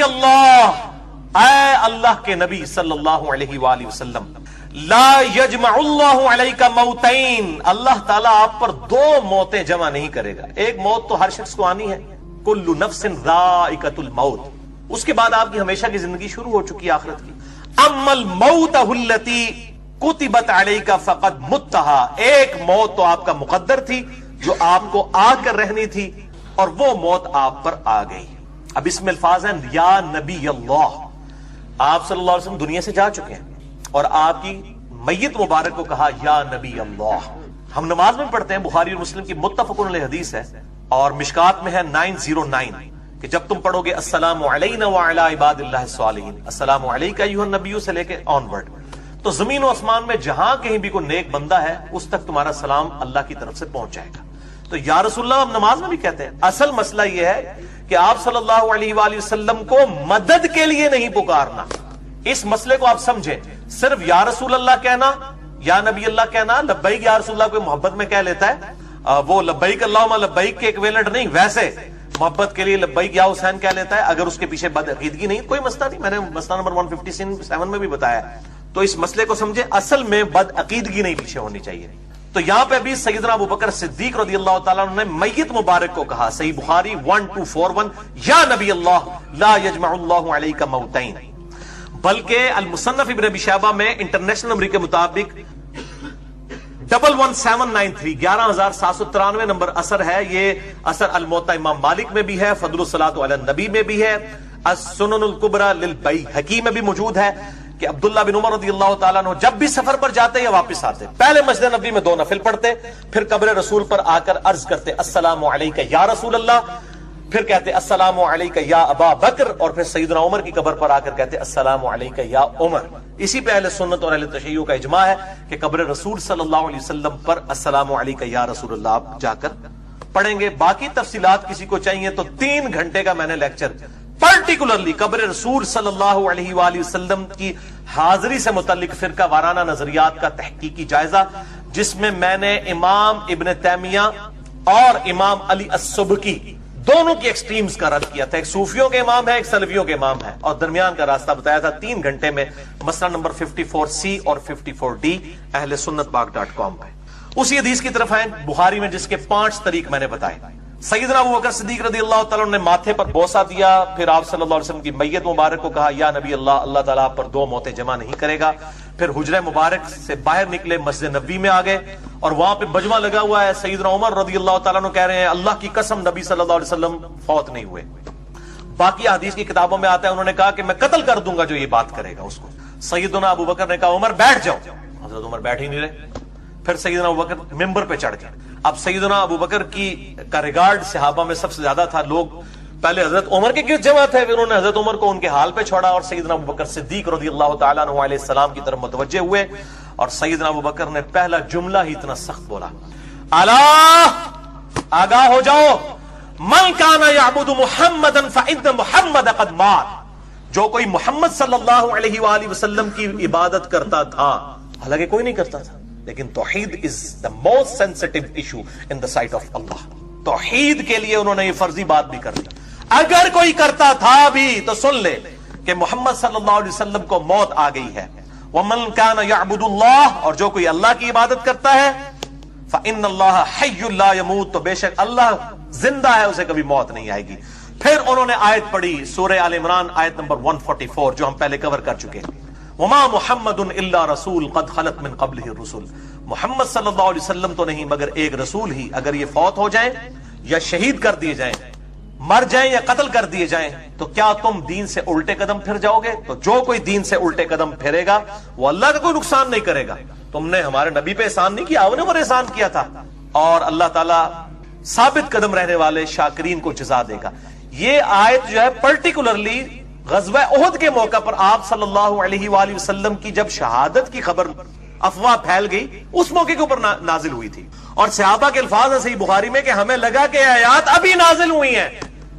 نبی اللہ، اے اللہ کے نبی صلی اللہ علیہ وآلہ وسلم، لا یجمع اللہ علیک موتین، اللہ تعالیٰ آپ پر دو موتیں جمع نہیں کرے گا. ایک موت تو ہر شخص کو آنی ہے، کل نفس ذائقۃ الموت، اس کے بعد آپ کی ہمیشہ کی زندگی شروع ہو چکی ہے آخرت کی. اما الموت التی کتبت علیک فقد متھا، ایک موت تو آپ کا مقدر تھی جو آپ کو آ کر رہنی تھی، اور وہ موت آپ پر آ گئی. اب اس میں الفاظ ہیں یا نبی اللہ، آپ صلی اللہ علیہ وسلم دنیا سے جا چکے ہیں اور آپ کی میت مبارک کو کہا یا نبی اللہ. ہم نماز میں پڑھتے ہیں، بخاری اور مسلم کی متفق علیہ حدیث ہے اور مشکات میں ہے 909 کہ جب تم پڑھو گے السلام علینا وعلی عباد اللہ الصالحین، السلام علیک ایھا النبی سے لے کے آن ورڈ، تو زمین و آسمان میں جہاں کہیں بھی کوئی نیک بندہ ہے اس تک تمہارا سلام اللہ کی طرف سے پہنچ جائے گا. تو یا رسول اللہ ہم نماز میں بھی کہتے ہیں. اصل مسئلہ یہ ہے کہ آپ صلی اللہ علیہ وآلہ وسلم کو مدد کے لیے نہیں پکارنا. اس مسئلے کو آپ سمجھیں. صرف یا رسول اللہ کہنا، یا نبی اللہ کہنا، لبیک یا رسول اللہ کوئی محبت میں کہہ لیتا ہے، وہ لبیک اللہم لبیک کے ایکویلنٹ نہیں، ویسے محبت کے لیے لبیک یا حسین کہہ لیتا ہے. اگر اس کے پیچھے بد عقیدگی نہیں کوئی مسئلہ نہیں، میں نے مسئلہ نمبر 157 میں بھی بتایا. تو اس مسئلے کو سمجھے، اصل میں بد عقیدگی نہیں پیچھے ہونی چاہیے. تو یہاں پہ بھی سیدنا ابو بکر صدیق رضی اللہ تعالیٰ عنہ نے میت مبارک کو کہا، صحیح بخاری 1241، یا نبی اللہ لا یجمع اللہ علیک موتین. بلکہ المصنف ابن ابی شیبہ میں انٹرنیشنل نمبر کے مطابق 11793 11793 نمبر اثر ہے. یہ اثر الموطا امام مالک میں بھی ہے، فضل الصلاۃ علی النبی میں بھی ہے، السنن الکبریٰ للبیہقی میں بھی موجود ہے کہ عبداللہ بن عمر رضی اللہ تعالیٰ عنہ جب بھی سفر پر جاتے یا واپس آتے پہلے مسجد نبوی میں 2 نفل پڑھتے، پھر قبر رسول پر آ کر عرض کرتے السلام علیک یا رسول اللہ، پھر کہتے السلام علیک یا ابا بکر، اور پھر سیدنا عمر کی قبر پر آ کر کہتے السلام علیک یا عمر. اسی پہ اہل سنت اور اہل تشیع کا اجماع ہے کہ قبر رسول صلی اللہ علیہ وسلم پر السلام علیک یا رسول اللہ آپ جا کر پڑھیں گے. باقی تفصیلات کسی کو چاہیے تو 3 گھنٹے کا میں نے لیکچر پرٹیکولرلی قبر رسول صلی اللہ علیہ وآلہ وسلم کی حاضری سے متعلق فرقہ وارانہ نظریات کا تحقیقی جائزہ، جس میں میں نے امام ابن تیمیہ اور امام علی السبکی دونوں کی ایکسٹریمز کا رد کیا تھا. ایک صوفیوں کے امام ہے، ایک سلفیوں کے امام ہے، اور درمیان کا راستہ بتایا تھا 3 گھنٹے میں، مسئلہ نمبر 54C اور 54D اہل سنت پاک.com پہ. اسی حدیث کی طرف آئیں بخاری میں جس کے 5 طریق میں نے بتائے. سیدنا ابو بکر صدیق رضی اللہ تعالیٰ نے ماتھے پر بوسہ دیا، پھر آپ صلی اللہ علیہ وسلم کی میت مبارک کو کہا یا نبی اللہ، اللہ تعالیٰ آپ پر 2 موتیں جمع نہیں کرے گا. پھر حجرہ مبارک سے باہر نکلے، مسجد نبوی میں آ گئے اور وہاں پہ مجمع لگا ہوا ہے. سیدنا عمر رضی اللہ تعالیٰ کہہ رہے ہیں اللہ کی قسم نبی صلی اللہ علیہ وسلم فوت نہیں ہوئے. باقی حدیث کی کتابوں میں آتا ہے انہوں نے کہا کہ میں قتل کر دوں گا جو یہ بات کرے گا اس کو. سیدنا ابو بکر نے کہا عمر بیٹھ جاؤ، حضرت عمر بیٹھ ہی نہیں رہے. پھر سیدنا ابو بکر ممبر پہ چڑھ گئے. اب سیدنا ابو بکر کا ریگارڈ صحابہ میں سب سے زیادہ تھا. لوگ پہلے حضرت عمر کے کیوں جمع تھے، پھر انہوں نے حضرت عمر کو ان کے حال پہ چھوڑا اور سیدنا ابو بکر صدیق رضی اللہ تعالیٰ عنہ علیہ السلام کی طرف متوجہ ہوئے. اور سیدنا ابو بکر نے پہلا جملہ ہی اتنا سخت بولا، الا آگاہ ہو جاؤ، من کان یعبد محمدا فإن محمد قد مات، جو کوئی محمد صلی اللہ علیہ وآلہ وسلم کی عبادت کرتا تھا، حالانکہ کوئی نہیں کرتا تھا، لیکن توحید is the most sensitive issue in the sight of Allah. توحید کے لیے انہوں نے یہ فرضی بات بھی کر دی. اگر کوئی کرتا تھا بھی تو سن لے کہ محمد صلی اللہ علیہ وسلم کو موت آ گئی ہے. ومن کان یعبد اللہ، اور جو کوئی اللہ کی عبادت کرتا ہے، فإن اللہ حی لا یموت، تو بے شک اللہ زندہ ہے، اسے کبھی موت نہیں آئے گی. پھر انہوں نے آیت پڑھی سورہ آل عمران آیت نمبر 144 جو ہم پہلے کور کر چکے. وما محمد الا رسول قد خلت من قبلہ الرسل، محمد صلی اللہ علیہ وسلم تو نہیں مگر ایک رسول ہی، اگر یہ فوت ہو جائیں یا شہید کر دیے جائیں، مر جائیں یا قتل کر دیے جائیں، تو کیا تم دین سے الٹے قدم پھر جاؤ گے؟ تو جو کوئی دین سے الٹے قدم پھیرے گا وہ اللہ کا کوئی نقصان نہیں کرے گا. تم نے ہمارے نبی پہ احسان نہیں کیا، انہوں نے احسان کیا تھا، اور اللہ تعالیٰ ثابت قدم رہنے والے شاکرین کو جزا دے گا. یہ آیت جو ہے پرٹیکولرلی غزوہ احد کے موقع پر آپ صلی اللہ علیہ وآلہ وسلم کی جب شہادت کی خبر افواہ پھیل گئی اس موقع کے اوپر نازل ہوئی تھی. اور صحابہ کے الفاظ ہیں صحیح بخاری میں کہ ہمیں لگا کہ آیات ابھی نازل ہوئی ہیں،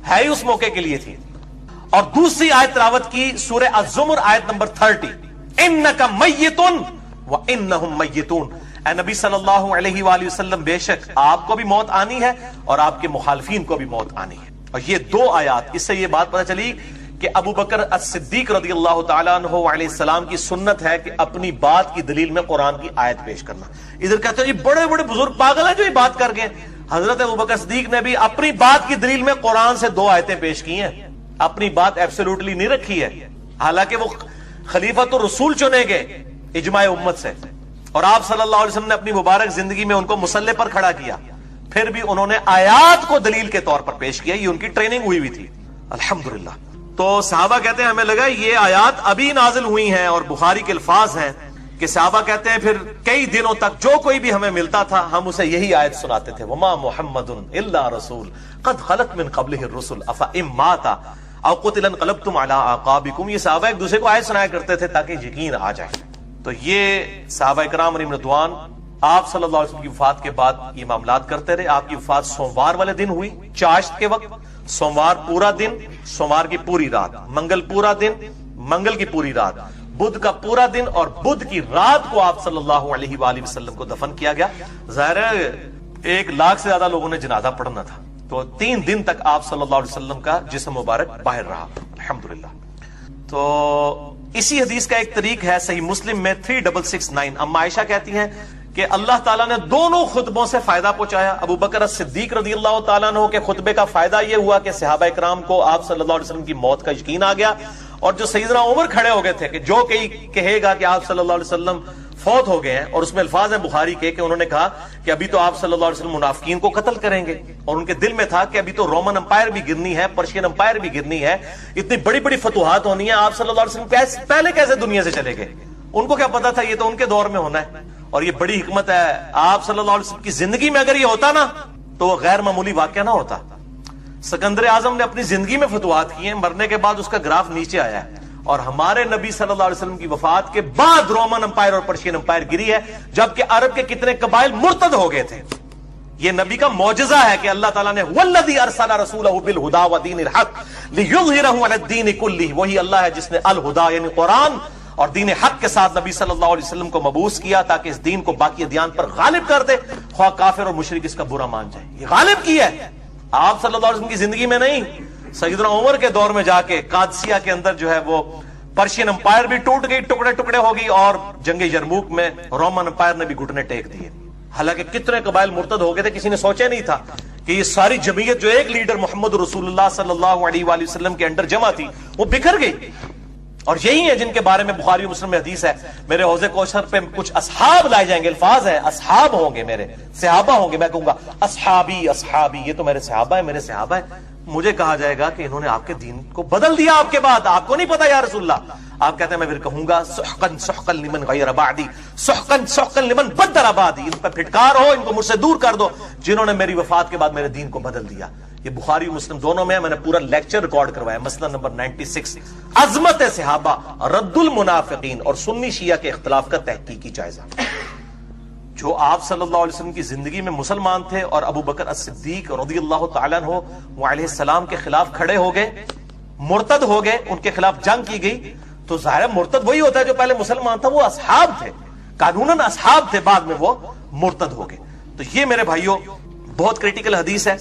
ہے ہی اس موقع کے لیے تھی. اور دوسری آیت تلاوت کی سورہ الزمر آیت نمبر 30، انک میت وانہم میتون، اے نبی صلی اللہ علیہ وآلہ وسلم بے شک آپ کو بھی موت آنی ہے اور آپ کے مخالفین کو بھی موت آنی ہے. اور یہ 2 آیات، اس سے یہ بات پتہ چلی کہ ابو بکر الصدیق رضی اللہ تعالیٰ عنہ علیہ السلام کی سنت ہے کہ اپنی بات کی دلیل میں قرآن کی آیت پیش کرنا. ادھر کہتے ہیں یہ بڑے بڑے بزرگ پاگل ہیں جو یہ بات کر گئے. حضرت ابو بکر صدیق نے بھی اپنی بات کی دلیل میں قرآن سے 2 آیتیں پیش کی ہیں, اپنی بات ایبسولوٹلی نہیں رکھی ہے, حالانکہ وہ خلیفۃ الرسول چنے گئے اجماع امت سے, اور آپ صلی اللہ علیہ وسلم نے اپنی مبارک زندگی میں ان کو مسلح پر کھڑا کیا, پھر بھی انہوں نے آیات کو دلیل کے طور پر پیش کیا. یہ ان کی ٹریننگ ہوئی تھی الحمدللہ. تو صحابہ کہتے ہیں ہمیں لگا یہ آیات ابھی نازل ہوئی ہیں, اور بخاری کے الفاظ ہیں کہ صحابہ کہتے ہیں پھر کئی دنوں تک جو کوئی بھی ہمیں ملتا تھا ہم اسے یہی آیت سناتے تھے, وما محمد الا رسول قد خلت من قبلہ الرسل افئن مات او قتل انقلبتم علی اعقابکم. یہ صحابہ ایک دوسرے کو آیت سنایا کرتے تھے تاکہ یقین آ جائے. تو یہ صحابہ کرام علیہم رضوان آپ صلی اللہ علیہ وسلم کی وفات کے بعد یہ معاملات کرتے رہے. آپ کی وفات سوموار والے دن ہوئی چاشت کے وقت, سوموار پورا دن, سوموار کی پوری رات, منگل پورا دن, منگل کی پوری رات, بدھ کا پورا دن, اور بدھ کی رات کو آپ صلی اللہ علیہ وآلہ وسلم کو دفن کیا گیا. ظاہر ہے 1 لاکھ سے زیادہ لوگوں نے جنازہ پڑھنا تھا, تو 3 دن تک آپ صلی اللہ علیہ وسلم کا جسم مبارک باہر رہا الحمدللہ. تو اسی حدیث کا ایک طریق ہے صحیح مسلم میں 3669. اما عائشہ کہتی ہیں کہ اللہ تعالیٰ نے دونوں خطبوں سے فائدہ پہنچایا. ابو بکر الصدیق رضی اللہ تعالیٰ عنہ کے خطبے کا فائدہ یہ ہوا کہ صحابہ کرام کو آپ صلی اللہ علیہ وسلم کی موت کا یقین آ گیا, اور جو سیدنا عمر کھڑے ہو گئے تھے کہ جو کہے گا کہ آپ صلی اللہ علیہ وسلم فوت ہو گئے ہیں, اور اس میں الفاظ ہیں بخاری کے کہ انہوں نے کہا کہ ابھی تو آپ صلی اللہ علیہ وسلم منافقین کو قتل کریں گے, اور ان کے دل میں تھا کہ ابھی تو رومن امپائر بھی گرنی ہے, پرشین امپائر بھی گرنی ہے, اتنی بڑی بڑی فتوحات ہونی ہے, آپ صلی اللہ علیہ وسلم پہلے کیسے دنیا سے چلے گئے. ان کو کیا پتا تھا یہ تو ان کے دور میں ہونا ہے. اور یہ بڑی حکمت ہے, آپ صلی اللہ علیہ وسلم کی زندگی میں اگر یہ ہوتا نا تو وہ غیر معمولی واقعہ نہ ہوتا. سکندر اعظم نے اپنی زندگی میں فتوحات کی ہیں, مرنے کے بعد اس کا گراف نیچے آیا ہے, اور ہمارے نبی صلی اللہ علیہ وسلم کی وفات کے بعد رومن امپائر اور پرشین امپائر گری ہے, جبکہ عرب کے کتنے قبائل مرتد ہو گئے تھے. یہ نبی کا معجزہ ہے کہ اللہ تعالیٰ نے والذی ارسل رسولہ بالہدی ودین الحق لیظہرہ علی الدین کلہ, وہی اللہ ہے جس نے الہدی یعنی قرآن اور دین حق کے ساتھ نبی صلی اللہ علیہ وسلم کو مبعوث کیا تاکہ اس دین کو باقی ادیان پر غالب کر دے, خواہ کافر اور مشرک اس کا برا مان جائے. یہ غالب کیا ہے آپ صلی اللہ علیہ وسلم کی زندگی میں نہیں, سیدنا عمر کے دور میں جا کے قادسیہ کے اندر جو ہے وہ پرشین امپائر بھی ٹوٹ گئی, ٹکڑے ٹکڑے ہو گئی, اور جنگ یرموک میں رومن امپائر نے بھی گھٹنے ٹیک دیے. حالانکہ کتنے قبائل مرتد ہو گئے تھے, کسی نے سوچا نہیں تھا کہ یہ ساری جمعیت جو ایک لیڈر محمد رسول اللہ صلی اللہ علیہ وآلہ وسلم کے انڈر جمع تھی وہ بکھر گئی. اور یہی ہے جن کے بارے میں بخاری و مسلم میں حدیث ہے, میرے حوض کوثر پہ کچھ اصحاب لائے جائیں گے, الفاظ ہے اصحاب ہوں گے, میرے صحابہ ہوں گے, میں کہوں گا اصحابی اصحابی, یہ تو میرے صحابہ ہیں, میرے صحابہ ہیں. مجھے کہا جائے گا کہ انہوں نے آپ کے دین کو بدل دیا آپ کے بعد, آپ کو نہیں پتا یا رسول اللہ. آپ کہتے ہیں میں پھر کہوں گا سحقن سحقن لمن غیر بعدی, سحقن سحقن لمن بدل بعدی, ان پہ پھٹکار ہو, ان کو مجھ سے دور کر دو جنہوں نے میری وفات کے بعد میرے دین کو بدل دیا. یہ بخاری و مسلم دونوں میں, میں نے پورا لیکچر ریکارڈ کروایا, مسئلہ نمبر 96, عظمت صحابہ, رد المنافقین اور سنی شیعہ کے اختلاف کا تحقیقی جائزہ. جو آپ صلی اللہ علیہ وسلم کی زندگی میں مسلمان تھے اور ابو بکر الصدیق رضی اللہ تعالیٰ عنہ علیہ السلام کے خلاف کھڑے ہو گئے, مرتد ہو گئے, ان کے خلاف جنگ کی گئی, تو ظاہر مرتد وہی ہوتا ہے جو پہلے مسلمان تھا, وہ اصحاب تھے, قانوناً اصحاب تھے, بعد میں وہ مرتد ہو گئے. تو یہ میرے بھائیوں بہت کریٹیکل حدیث ہے.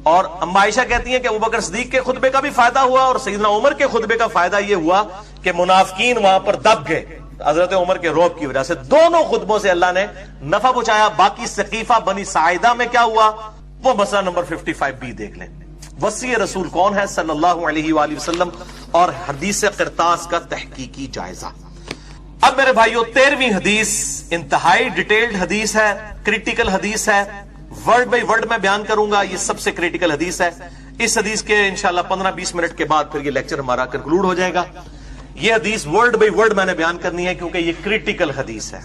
اور اما عائشہ کہتی ہیں کہ ابو بکر صدیق کے خطبے کا بھی فائدہ ہوا, اور سیدنا عمر کے خطبے کا فائدہ یہ ہوا کہ منافقین وہاں پر دب گئے حضرت عمر کے روب کی وجہ سے. دونوں خطبوں سے اللہ نے نفع پہنچایا. باقی سقیفہ بنی ساعدہ میں کیا ہوا وہ مسئلہ نمبر 55B دیکھ لیں. وصی رسول کون ہے صلی اللہ علیہ وآلہ وسلم, اور حدیث قرطاس کا تحقیقی جائزہ. اب میرے بھائیوں 13ویں حدیث انتہائی ڈیٹیلڈ حدیث ہے, کریٹیکل حدیث ہے, ورڈ بائی ورڈ میں بیان کروں گا. یہ سب سے کریٹیکل حدیث ہے. اس حدیث کے انشاءاللہ 15-20 منٹ کے بعد پھر یہ لیکچر ہمارا کنکلوڈ ہو جائے گا. یہ حدیث ورڈ بائی ورڈ میں نے بیان کرنی ہے کیونکہ یہ کریٹیکل حدیث ہے.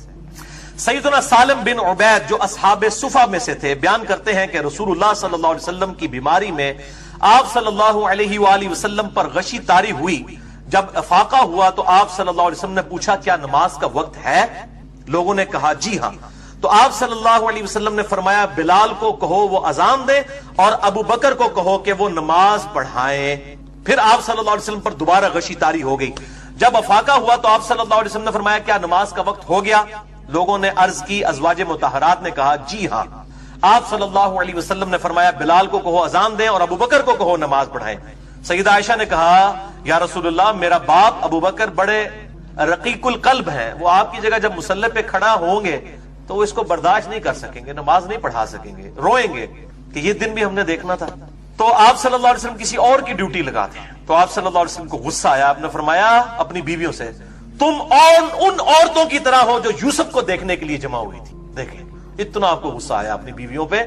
سیدنا سالم بن عبید جو اصحاب صفا میں سے تھے بیان کرتے ہیں کہ رسول اللہ صلی اللہ علیہ وسلم کی بیماری میں آپ صلی اللہ علیہ وآلہ وسلم پر غشی طاری ہوئی. جب افاقہ ہوا تو آپ صلی اللہ علیہ وسلم نے پوچھا کیا نماز کا وقت ہے؟ لوگوں نے کہا جی ہاں. تو آپ صلی اللہ علیہ وسلم نے فرمایا بلال کو کہو وہ اذان دے اور ابو بکر کو کہو کہ وہ نماز پڑھائیں. پھر آپ صلی اللہ علیہ وسلم پر دوبارہ غشی طاری ہو گئی. جب افاقہ ہوا تو آپ صلی اللہ علیہ وسلم نے فرمایا کیا نماز کا وقت ہو گیا؟ لوگوں نے عرض کی, ازواج مطہرات نے کہا جی ہاں. آپ صلی اللہ علیہ وسلم نے فرمایا بلال کو کہو اذان دیں اور ابو بکر کو کہو نماز پڑھائیں. سیدہ عائشہ نے کہا یا رسول اللہ میرا باپ ابو بکر بڑے رقیق القلب ہیں، وہ آپ کی جگہ جب مصلی پہ کھڑا ہوں گے تو وہ اس کو برداشت نہیں کر سکیں گے، نماز نہیں پڑھا سکیں گے، روئیں گے کہ یہ دن بھی ہم نے دیکھنا تھا۔ تو آپ صلی اللہ علیہ وسلم کسی اور کی ڈیوٹی لگاتے ہیں، تو آپ صلی اللہ علیہ وسلم کو غصہ آیا، آپ نے فرمایا اپنی بیویوں سے تم ان عورتوں کی طرح ہو جو یوسف کو دیکھنے کے لیے جمع ہوئی تھی۔ دیکھیں اتنا آپ کو غصہ آیا اپنی بیویوں پہ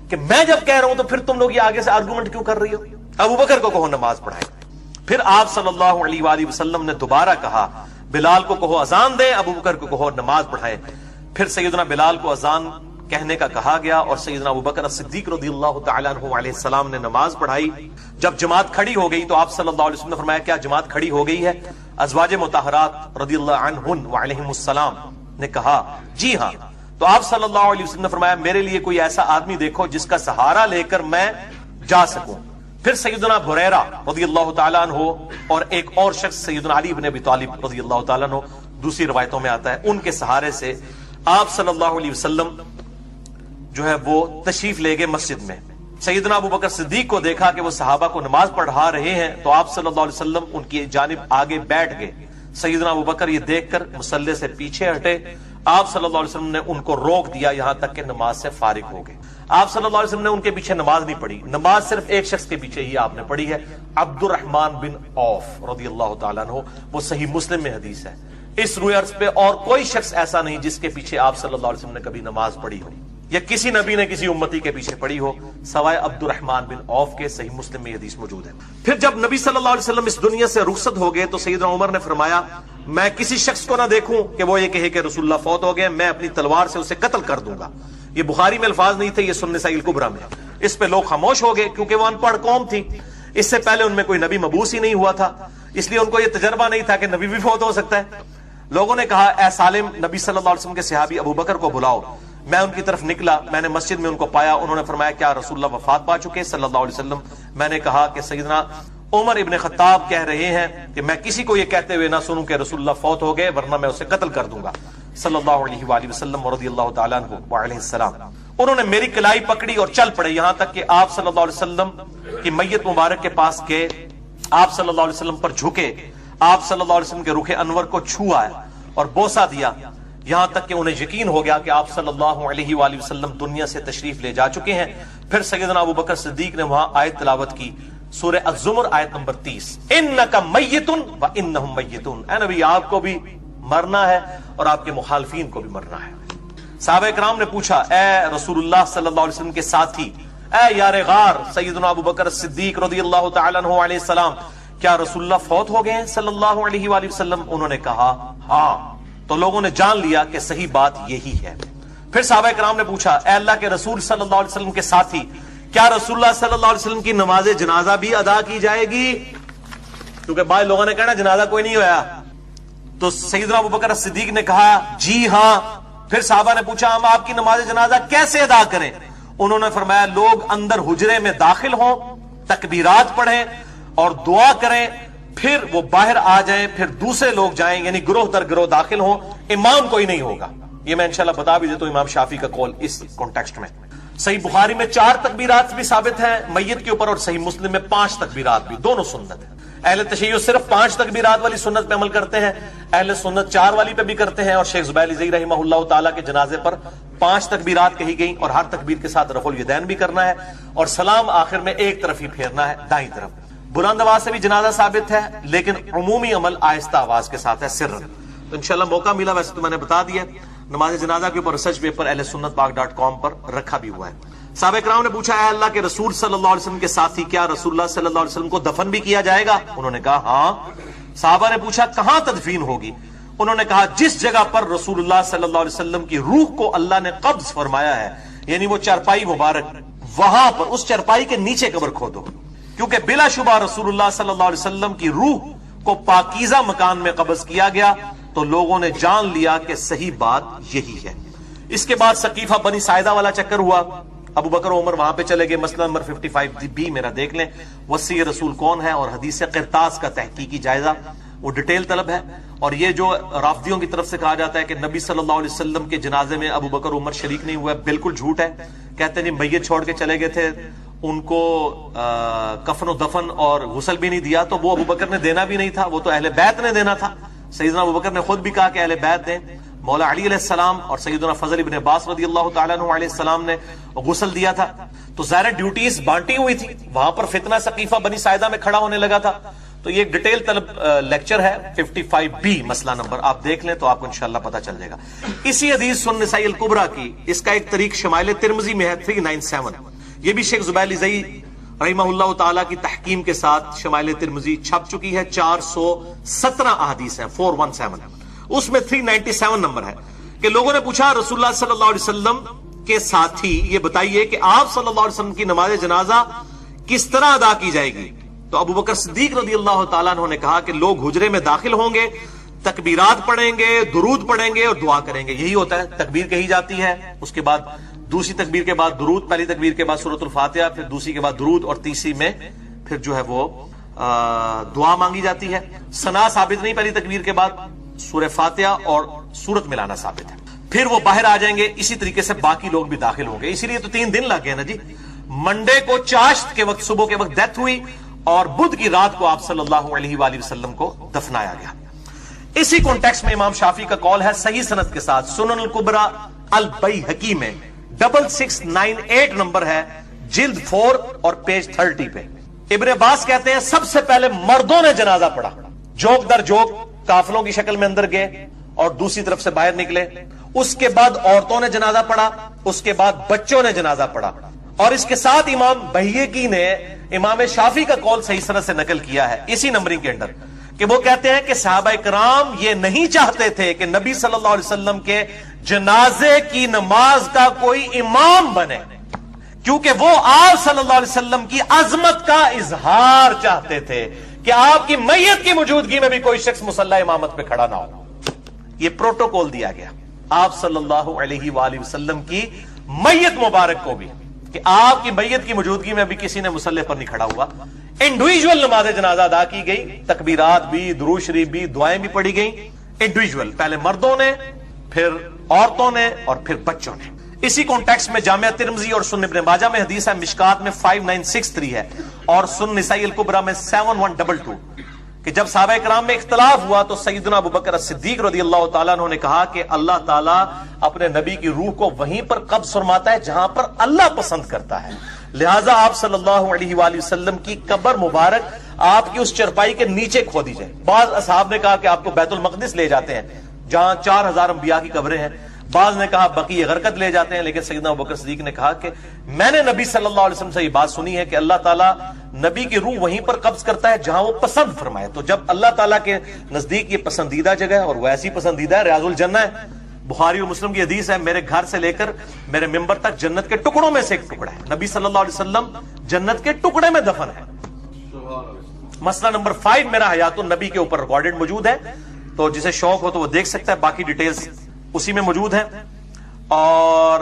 کہ میں جب کہہ رہا ہوں تو پھر تم لوگ یہ آگے سے آرگومنٹ کیوں کر رہی ہو؟ ابو بکر کو کہو نماز پڑھائے۔ پھر آپ صلی اللہ علیہ وآلہ وسلم نے دوبارہ کہا بلال کو کہو اذان دیں، ابو بکر کو کہو نماز پڑھائیں۔ پھر سیدنا بلال کو اذان کہنے کا کہا گیا اور سیدنا ابو بکر صدیق رضی اللہ تعالیٰ عنہ علیہ السلام نے نماز پڑھائی۔ جب جماعت کھڑی ہو گئی تو آپ صلی اللہ علیہ وسلم نے فرمایا کیا جماعت کھڑی ہو گئی ہے؟ ازواج مطہرات رضی اللہ عنہن وعلیہم السلام نے کہا جی ہاں۔ تو آپ صلی اللہ علیہ وسلم نے فرمایا میرے لیے کوئی ایسا آدمی دیکھو جس کا سہارا لے کر میں جا سکوں۔ پھر سیدنا بریرہ رضی اللہ تعالیٰ عنہ اور ایک اور شخص سیدنا علی بن ابی طالب رضی اللہ تعالیٰ عنہ، دوسری روایتوں میں آتا ہے، ان کے سہارے سے آپ صلی اللہ علیہ وسلم جو ہے وہ تشریف لے گئے مسجد میں۔ سیدنا ابو بکر صدیق کو دیکھا کہ وہ صحابہ کو نماز پڑھا رہے ہیں تو آپ صلی اللہ علیہ وسلم ان کی جانب آگے بیٹھ گئے۔ سیدنا ابو بکر یہ دیکھ کر مصلی سے پیچھے ہٹے، آپ صلی اللہ علیہ وسلم نے ان کو روک دیا یہاں تک کہ نماز سے فارغ ہو گئے۔ آپ صلی اللہ علیہ وسلم نے ان کے پیچھے نماز نہیں پڑھی، نماز صرف ایک شخص کے پیچھے ہی آپ نے پڑھی ہے، عبد الرحمن بن عوف رضی اللہ تعالیٰ عنہ، وہ صحیح مسلم میں حدیث ہے۔ اس روئے عرض پہ اور کوئی شخص ایسا نہیں جس کے پیچھے آپ صلی اللہ علیہ وسلم نے کبھی نماز پڑھی ہو یا کسی نبی نے کسی امتی کے پیچھے پڑھی ہو سوائے عبد الرحمن بن عوف کے، صحیح مسلم میں حدیث موجود ہے۔ پھر جب نبی صلی اللہ علیہ وسلم اس دنیا سے رخصت ہو گئے تو سیدنا عمر نے فرمایا میں کسی شخص کو نہ دیکھوں کہ وہ یہ کہے کہ رسول اللہ فوت ہو گئے، میں اپنی تلوار سے اسے قتل کر دوں گا۔ یہ بخاری میں الفاظ نہیں تھے، یہ سنن نسائی الکبریٰ میں۔ اس پہ لوگ خاموش ہو گئے کیونکہ وہ ان پڑھ قوم تھی، اس سے پہلے ان میں کوئی نبی مبعوث ہی نہیں ہوا تھا، اس لیے ان کو یہ تجربہ نہیں تھا کہ نبی بھی فوت ہو سکتا ہے۔ لوگوں نے کہا اے سالم، نبی صلی اللہ علیہ وسلم کے صحابی ابو بکر کو بلاؤ۔ میں ان کی طرف نکلا، میں نے مسجد میں ان کو پایا، انہوں نے فرمایا کیا رسول اللہ وفات پا چکے صلی اللہ علیہ وسلم؟ میں نے کہا کہ سیدنا عمر ابن خطاب کہہ رہے ہیں کہ میں کسی کو یہ کہتے ہوئے نہ سنوں کہ رسول اللہ فوت ہو گئے ورنہ میں اسے قتل کر دوں گا صلی اللہ علیہ وآلہ وسلم رضی اللہ تعالیٰ عنہ وعلیہ السلام۔ انہوں نے میری کلائی پکڑی اور چل پڑے یہاں تک کہ آپ صلی اللہ علیہ وسلم کی میت مبارک کے پاس گئے، آپ صلی اللہ علیہ وسلم پر جھکے، آپ صلی اللہ علیہ وسلم کے رخ انور کو چھوا اور بوسہ دیا، یہاں تک کہ انہیں یقین ہو گیا کہ آپ صلی اللہ علیہ وآلہ وسلم دنیا سے تشریف لے جا چکے ہیں۔ پھر سیدنا ابو بکر صدیق نے وہاں آیت تلاوت کی، سورہ الزمر آیت نمبر 30، انک میت وانہم میتون، اے نبی آپ کو بھی مرنا ہے اور آپ کے مخالفین کو بھی مرنا ہے۔ صحابہ کرام نے پوچھا اے رسول اللہ صلی اللہ علیہ وسلم کے ساتھی، اے یار غار سیدنا ابو بکر صدیق رضی اللہ تعالیٰ عنہ علیہ السلام، کیا رسول اللہ فوت ہو گئے ہیں صلی اللہ علیہ وآلہ وسلم؟ انہوں نے کہا ہاں۔ تو لوگوں نے جان لیا کہ صحیح بات یہی ہے۔ پھر صحابہ کرام نے پوچھا اے اللہ کے رسول صلی اللہ علیہ وسلم کے ساتھی، کیا رسول اللہ صلی اللہ علیہ وسلم کی نماز جنازہ بھی ادا کی جائے گی؟ کیونکہ بعض لوگوں نے کہنا جنازہ کوئی نہیں ہوا، تو سیدنا ابو بکر صدیق نے کہا جی ہاں۔ پھر صحابہ نے پوچھا ہم آپ کی نماز جنازہ کیسے ادا کریں؟ انہوں نے فرمایا لوگ اندر حجرے میں داخل ہوں، تکبیرات پڑھیں اور دعا کریں، پھر وہ باہر آ جائیں، پھر دوسرے لوگ جائیں، یعنی گروہ در گروہ داخل ہوں، امام کوئی نہیں ہوگا۔ یہ میں انشاءاللہ بتا بھی دیتا ہوں امام شافعی کا قول اس کانٹیکسٹ میں۔ صحیح بخاری میں 4 تکبیرات بھی ثابت ہیں میت کے اوپر، اور صحیح مسلم میں 5 تکبیرات بھی، دونوں سنت ہیں۔ اہل تشیع صرف 5 تکبیرات والی سنت پہ عمل کرتے ہیں، اہل سنت 4 والی پہ بھی کرتے ہیں، اور شیخ زبیر علی رحمہ اللہ تعالیٰ کے جنازے پر 5 تکبیرات کہی گئی، اور ہر تکبیر کے ساتھ رفع الیدین بھی کرنا ہے، اور سلام آخر میں ایک طرف ہی پھیرنا ہے، دائیں طرف۔ بلند آواز سے بھی جنازہ ثابت ہے، لیکن عمومی عمل آہستہ آواز کے ساتھ ہے، سرن۔ تو انشاءاللہ موقع ملا، ویسے تو میں نے بتا دیا، نماز جنازہ کے اوپر ریسرچ پیپر اہل سنت پاک.com پر رکھا بھی ہوا ہے۔ صحابہ کرام نے پوچھا اے اللہ کے رسول صلی اللہ علیہ وسلم کے ساتھی، کیا رسول اللہ صلی اللہ علیہ وسلم کو دفن بھی کیا جائے گا؟ انہوں نے کہا ہاں۔ صحابہ نے پوچھا کہاں تدفین ہوگی؟ انہوں نے کہا جس جگہ پر رسول اللہ صلی اللہ علیہ وسلم کی روح کو اللہ نے قبض فرمایا ہے، یعنی وہ چارپائی مبارک، وہاں پر اس چارپائی کے نیچے قبر کھودو، کیونکہ بلا شبہ رسول اللہ صلی اللہ علیہ وسلم کی روح کو پاکیزہ مکان میں قبض کیا گیا۔ تو لوگوں نے جان لیا کہ صحیح بات یہی ہے۔ اس کے بعد سقیفہ بنی ساعدہ والا چکر ہوا، ابو بکر و عمر وہاں پہ چلے گئے، مسئلہ نمبر 55B میرا دیکھ لیں، وصی رسول کون ہے اور حدیث قرطاس کا تحقیقی جائزہ، وہ ڈیٹیل طلب ہے۔ اور یہ جو رافضیوں کی طرف سے کہا جاتا ہے کہ نبی صلی اللہ علیہ وسلم کے جنازے میں ابو بکر و عمر شریک نہیں ہوا، بالکل جھوٹ ہے۔ کہتے ہیں میت چھوڑ کے چلے گئے تھے ان کو کفن و دفن اور غسل بھی نہیں دیا تو وہ ابوبکر نے دینا بھی نہیں تھا، وہ تو اہل بیت نے دینا تھا. سیدنا ابوبکر نے خود بھی کہا کہ اہل بیت دیں. مولا علی علیہ السلام اور سیدنا فضل ابن عباس رضی اللہ تعالیٰ عنہ علیہ السلام نے غسل دیا تھا. تو ظاہر ڈیوٹیز بانٹی ہوئی تھی. وہاں پر فتنہ ثقیفہ بنی ساعدہ میں کھڑا ہونے لگا تھا. تو یہ ایک ڈیٹیل طلب لیکچر ہے 55B مسئلہ نمبر، آپ دیکھ لیں تو آپ کو انشاءاللہ پتہ چل جائے گا. اسی حدیث سنن نسائی الکبریٰ کی اس کا ایک طریق شمائل ترمذی میں ہے 397. یہ بھی شیخ زبیر زئی رحمہ اللہ تعالیٰ کی تحکیم کے ساتھ شمائل ترمذی چھپ چکی ہے. 417 احادیث ہیں 417. اس میں 397 نمبر ہے کہ لوگوں نے پوچھا رسول اللہ صلی اللہ علیہ وسلم کے ساتھی یہ بتائیے کہ آپ صلی اللہ علیہ وسلم کی نماز جنازہ کس طرح ادا کی جائے گی؟ تو ابو بکر صدیق رضی اللہ تعالیٰ عنہ نے کہا کہ لوگ حجرے میں داخل ہوں گے، تکبیرات پڑھیں گے، درود پڑھیں گے اور دعا کریں گے. یہی ہوتا ہے، تکبیر کہی جاتی ہے، اس کے بعد دوسری تکبیر کے بعد درود، پہلی تکبیر کے بعد سورۃ الفاتحہ، پھر دوسری کے بعد درود اور تیسری میں پھر جو ہے وہ دعا مانگی جاتی ہے. ثنا ثابت نہیں، پہلی تکبیر کے بعد سورہ فاتحہ اور سورت ملانا ثابت ہے. پھر وہ باہر آ جائیں گے، اسی طریقے سے باقی لوگ بھی داخل ہوں گے. اسی لیے تو 3 دن لگ گئے نا جی. منڈے کو چاشت کے وقت صبح کے وقت ڈیتھ ہوئی اور بدھ کی رات کو آپ صلی اللہ علیہ وآلہ وسلم کو دفنایا گیا. اسی کانٹیکسٹ میں امام شافعی کا قول ہے صحیح سند کے ساتھ سنن الکبریٰ البیہقی میں 6698 نمبر ہے، جلد 4 اور پیج 30 پہ. ابن عباس کہتے ہیں سب سے پہلے مردوں نے جنازہ پڑھا، جوک در جوک کافلوں کی شکل میں اندر گئے اور دوسری طرف سے باہر نکلے. اس کے بعد عورتوں نے جنازہ پڑھا، اس کے بعد بچوں نے جنازہ پڑھا. اور اس کے ساتھ امام بیہقی نے امام شافعی کا قول صحیح سند سے نقل کیا ہے اسی نمبرنگ کے اندر کہ وہ کہتے ہیں کہ صحابہ کرام یہ نہیں چاہتے تھے کہ نبی صلی اللہ علیہ وسلم کے جنازے کی نماز کا کوئی امام بنے، کیونکہ وہ آپ صلی اللہ علیہ وسلم کی عظمت کا اظہار چاہتے تھے کہ آپ کی میت کی موجودگی میں بھی کوئی شخص مصلی امامت پہ کھڑا نہ ہو. یہ پروٹوکول دیا گیا آپ صلی اللہ علیہ وآلہ وسلم کی میت مبارک کو بھی کہ آپ کی میت کی موجودگی میں بھی کسی نے مصلی پر نہیں کھڑا ہوا. انڈیویجول نماز جنازہ ادا کی گئی، تکبیرات بھی، درود شریف بھی، دعائیں بھی پڑھی گئیں انڈیویجول، پہلے مردوں نے، پھر عورتوں نے اور پھر بچوں نے. اسی کانٹیکسٹ میں جامعہ ترمذی اور سنن ابن ماجہ میں حدیث ہے، مشکات میں 5963 ہے اور سنن نسائی الکبریٰ میں 7122 کہ جب صحابہ کرام میں اختلاف ہوا تو سیدنا ابوبکر الصدیق رضی اللہ تعالیٰ عنہ نے کہا کہ اللہ تعالیٰ اپنے نبی کی روح کو وہیں پر قبض فرماتا ہے جہاں پر اللہ پسند کرتا ہے، لہٰذا آپ صلی اللہ علیہ وآلہ وسلم کی قبر مبارک آپ کی اس چرپائی کے نیچے کھودی جائے. بعض اصحاب نے کہا کہ آپ کو بیت المقدس لے جاتے ہیں جہاں 4000 انبیاء کی قبریں ہیں، بعض نے کہا بقیع غرقد لے جاتے ہیں، لیکن سیدنا ابوبکر صدیق نے کہا کہ میں نے نبی صلی اللہ علیہ وسلم سے یہ بات سنی ہے کہ اللہ تعالیٰ نبی کی روح وہیں پر قبض کرتا ہے جہاں وہ پسند فرمائے. تو جب اللہ تعالیٰ کے نزدیک یہ پسندیدہ جگہ ہے اور وہ ایسی پسندیدہ ہے، ریاض الجنہ ہے، بخاری اور مسلم کی حدیث ہے، میرے گھر سے لے کر میرے ممبر تک جنت کے ٹکڑوں میں سے ایک ٹکڑا ہے. نبی صلی اللہ علیہ وسلم جنت کے ٹکڑے میں دفن ہے. مسئلہ نمبر 5 میرا حیات النبی کے اوپر ریکارڈڈ موجود ہے، تو جسے شوق ہو تو وہ دیکھ سکتا ہے، باقی ڈیٹیلز اسی میں موجود ہیں. اور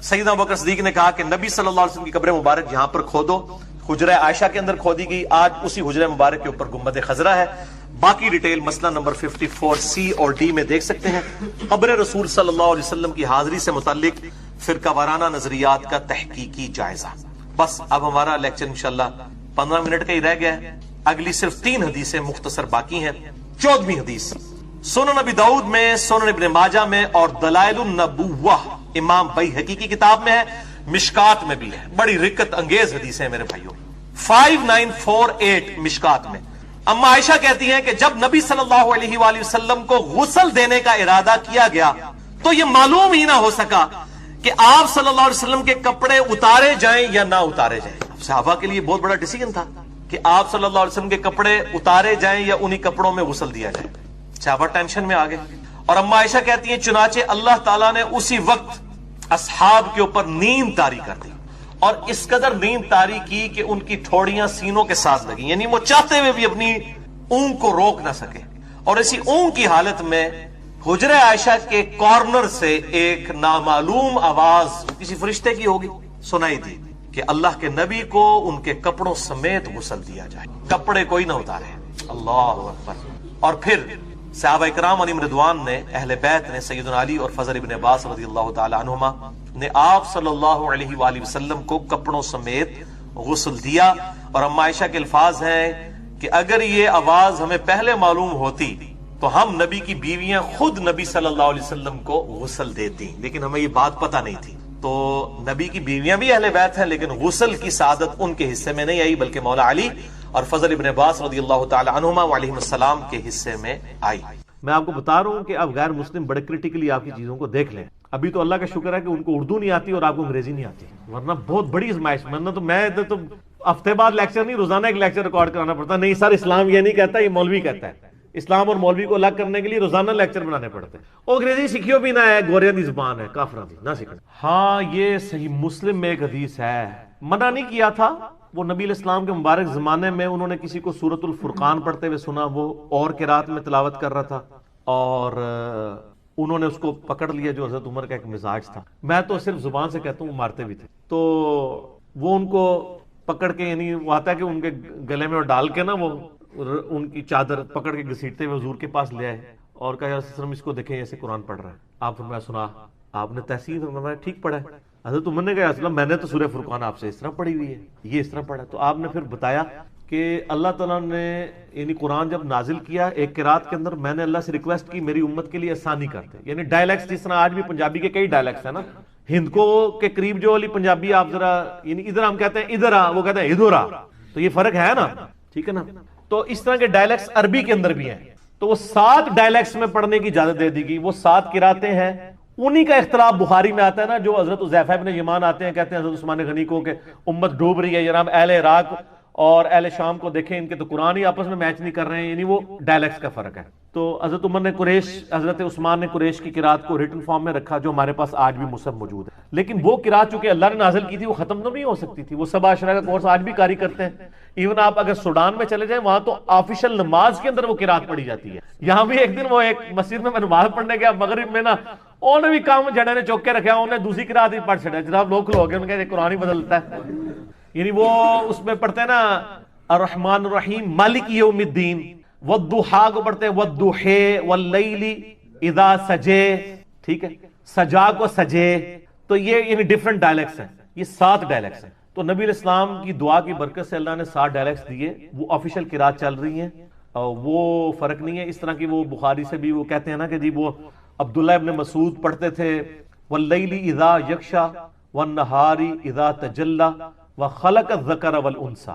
سیدنا ابوبکر صدیق نے کہا کہ نبی صلی اللہ علیہ وسلم کی قبر مبارک یہاں پر کھودو. حجرہ عائشہ کے اندر کھودی گئی، آج اسی حجرہ مبارک کے اوپر گنبد خضرا ہے. باقی ڈیٹیل مسئلہ نمبر 54C اور D میں دیکھ سکتے ہیں. قبر رسول صلی اللہ علیہ وسلم کی حاضری سے متعلق فرقہ وارانہ نظریات کا تحقیقی جائزہ. بس اب ہمارا لیکچر انشاءاللہ 15 منٹ کا ہی رہ گیا ہے. اگلی صرف 3 حدیثیں مختصر باقی ہیں. 14ویں حدیث سنن ابی داؤد میں، سنن ابن ماجہ میں اور دلائل النبوہ امام بیہقی کی کتاب میں ہے، مشکات میں بھی ہے. بڑی رکت انگیز حدیثیں میرے بھائیوں. 5948 مشکات میں اما عائشہ کہتی ہیں کہ جب نبی صلی اللہ علیہ وآلہ وسلم کو غسل دینے کا ارادہ کیا گیا تو یہ معلوم ہی نہ ہو سکا کہ آپ صلی اللہ علیہ وسلم کے کپڑے اتارے جائیں یا نہ اتارے جائیں. صحابہ کے لیے بہت بڑا ڈیسیژن تھا کہ آپ صلی اللہ علیہ وسلم کے کپڑے اتارے جائیں یا انہی کپڑوں میں غسل دیا جائے. صحابہ ٹینشن میں آ گئے. اور اما عائشہ کہتی ہیں چنانچہ اللہ تعالیٰ نے اسی وقت اصحاب کے اوپر نیند طاری کر دی اور اس قدر نیند طاری کی کہ ان کی ٹھوڑیاں سینوں کے ساتھ لگی، یعنی وہ چاہتے ہوئے بھی اپنی اونگ کو روک نہ سکے. اور اسی اونگ کی حالت میں حجرہ عائشہ کے کارنر سے ایک نامعلوم آواز کسی فرشتے کی ہوگی سنائی دی کہ اللہ کے نبی کو ان کے کپڑوں سمیت غسل دیا جائے، کپڑے کوئی نہ اتارے. اللہ اکبر. اور پھر صحابہ کرام علیہم رضوان نے، اہل بیت نے، سیدنا علی اور فضل ابن عباس رضی اللہ تعالی عنہما نے آپ صلی اللہ علیہ وآلہ وسلم کو کپڑوں سمیت غسل دیا. اور اما عائشہ کے الفاظ ہیں کہ اگر یہ آواز ہمیں پہلے معلوم ہوتی تو ہم نبی کی بیویاں خود نبی صلی اللہ علیہ وسلم کو غسل دیتی، لیکن ہمیں یہ بات پتہ نہیں تھی. تو نبی کی بیویاں بھی اہل بیت ہیں، لیکن غسل کی سعادت ان کے حصے میں نہیں آئی، بلکہ مولا علی اور فضل ابن عباس رضی اللہ تعالی عنہما وعلیہم السلام کے حصے میں آئی. میں آپ کو بتا رہا ہوں کہ اب غیر مسلم بڑے کرٹیکلی آپ کی چیزوں کو دیکھ لیں. ابھی تو اللہ کا شکر ہے کہ ان کو اردو نہیں آتی اور آپ کو انگریزی نہیں آتی، ورنہ بہت بڑی ازمائش. ورنہ تو میں تو ہفتے بعد لیکچر نہیں، روزانہ ایک لیکچر ریکارڈ کرانا پڑتا. نہیں سر، اسلام یہ نہیں کہتا، یہ مولوی کہتا ہے. اسلام اور مولوی کو الگ کرنے کے لیے روزانہ لیکچر بنانے پڑتے ہیں. اور انگریزی سیکھیو بھی نہ ہے، گوریاں دی زبان ہے، کافراں دی نہ سیکھنا. ہاں یہ صحیح مسلم میں ایک حدیث ہے، منع نہیں کیا تھا. وہ نبی علیہ السلام کے مبارک زمانے میں انہوں نے کسی کو سورۃ الفرقان پڑھتے ہوئے سنا، وہ اور قرات میں تلاوت کر رہا تھا اور انہوں نے اس کو پکڑ لیا، جو حضرت عمر کا ایک مزاج تھا. میں تو صرف زبان سے کہتا ہوں، وہ مارتے بھی تھے. تو وہ ان کو پکڑ کے، یعنی وہ آتا ہے کہ ان کے گلے میں ڈال کے نا، وہ ان کی چادر پکڑ کے گھسیٹتے ہوئے حضور کے پاس لے آئے اور کہا یا رسول اللہ، اس کو دیکھیں ایسے قرآن پڑھ رہا ہے. آپ فرمایا سنا. آپ نے تحسین فرمایا ٹھیک پڑھا ہے. حضرت عمر نے کہا یا رسول اللہ، میں نے تو سورہ فرقان آپ سے اس طرح پڑھی ہوئی ہے، یہ اس طرح پڑھا. تو آپ نے پھر بتایا کہ اللہ تعالیٰ نے یعنی قرآن جب نازل کیا ایک قرات کے اندر، میں نے اللہ سے ریکویسٹ کی میری امت کے لیے آسانی کرتے. یعنی ڈائلیکٹس جس طرح آج بھی پنجابی کے کئی ڈائلیکٹس ہیں نا، ہند کو کے قریب جو والی پنجابی آپ ذرا، یعنی ادھر ہم کہتے ہیں ادھر آ، وہ کہتے ہیں ادھر آ، تو یہ فرق ہے نا، ٹھیک ہے نا. تو اس طرح کے ڈائلیکٹس عربی کے اندر بھی ہیں. تو وہ 7 ڈائلیکٹس میں پڑھنے کی اجازت دے دی گئی. وہ 7 قراتیں ہیں. انہی کا اختلاف بخاری میں آتا ہے نا، جو حضرت حذیفہ بن یمان آتے ہیں، کہتے ہیں حضرت عثمان غنی کو کہ امت ڈوب رہی ہے جناب، اہل عراق اور اہل شام کو دیکھیں، ان کے تو قرآن ہی آپس میں میچ نہیں کر رہے ہیں. یعنی وہ ڈائلیکٹس کا فرق ہے. تو حضرت عمر نے حضرت عثمان نے قریش کی قرات کو ریٹن فارم میں رکھا، جو ہمارے پاس آج بھی مصحف موجود ہے. لیکن وہ قرات چونکہ اللہ نے نازل کی تھی، وہ ختم تو نہیں ہو سکتی تھی. وہ 7 عشرہ کا کورس آج بھی قاری کرتے ہیں. ایون آپ اگر سوڈان میں چلے جائیں، وہاں تو آفیشل نماز کے اندر وہ قرات پڑھی جاتی ہے. یہاں بھی ایک دن وہ ایک مسجد میں نماز پڑھنے گیا مغرب میں نا، انہوں نے بھی کام جڑے نے چوک کے رکھا، انہوں نے دوسری قرات ہی پڑھ چھڑا. جناب لوگ کھلو گئے، ان کے قرآن ہی بدلتا ہے. یعنی وہ اس میں پڑھتے ہیں نا الرحمن الرحیم مالک یوم الدین، والضحیٰ کو پڑھتے ہیں والضحی واللیل اذا سجے، ٹھیک ہے، سجا کو سجے. تو یہ یعنی ڈیفرنٹ ڈائلیکٹس ہیں. یہ 7 ڈائلیکٹس ہیں. تو نبی علیہ السلام کی دعا کی برکت سے اللہ نے 7 ڈائلیکٹس دیے. وہ آفیشل قرات چل رہی ہیں، وہ فرق نہیں ہے. اس طرح کی وہ بخاری سے بھی وہ کہتے ہیں نا کہ جی وہ عبداللہ ابن مسعود پڑھتے تھے واللیل اذا یغشا والنہار اذا تجلی وخلق الذکر والانثی،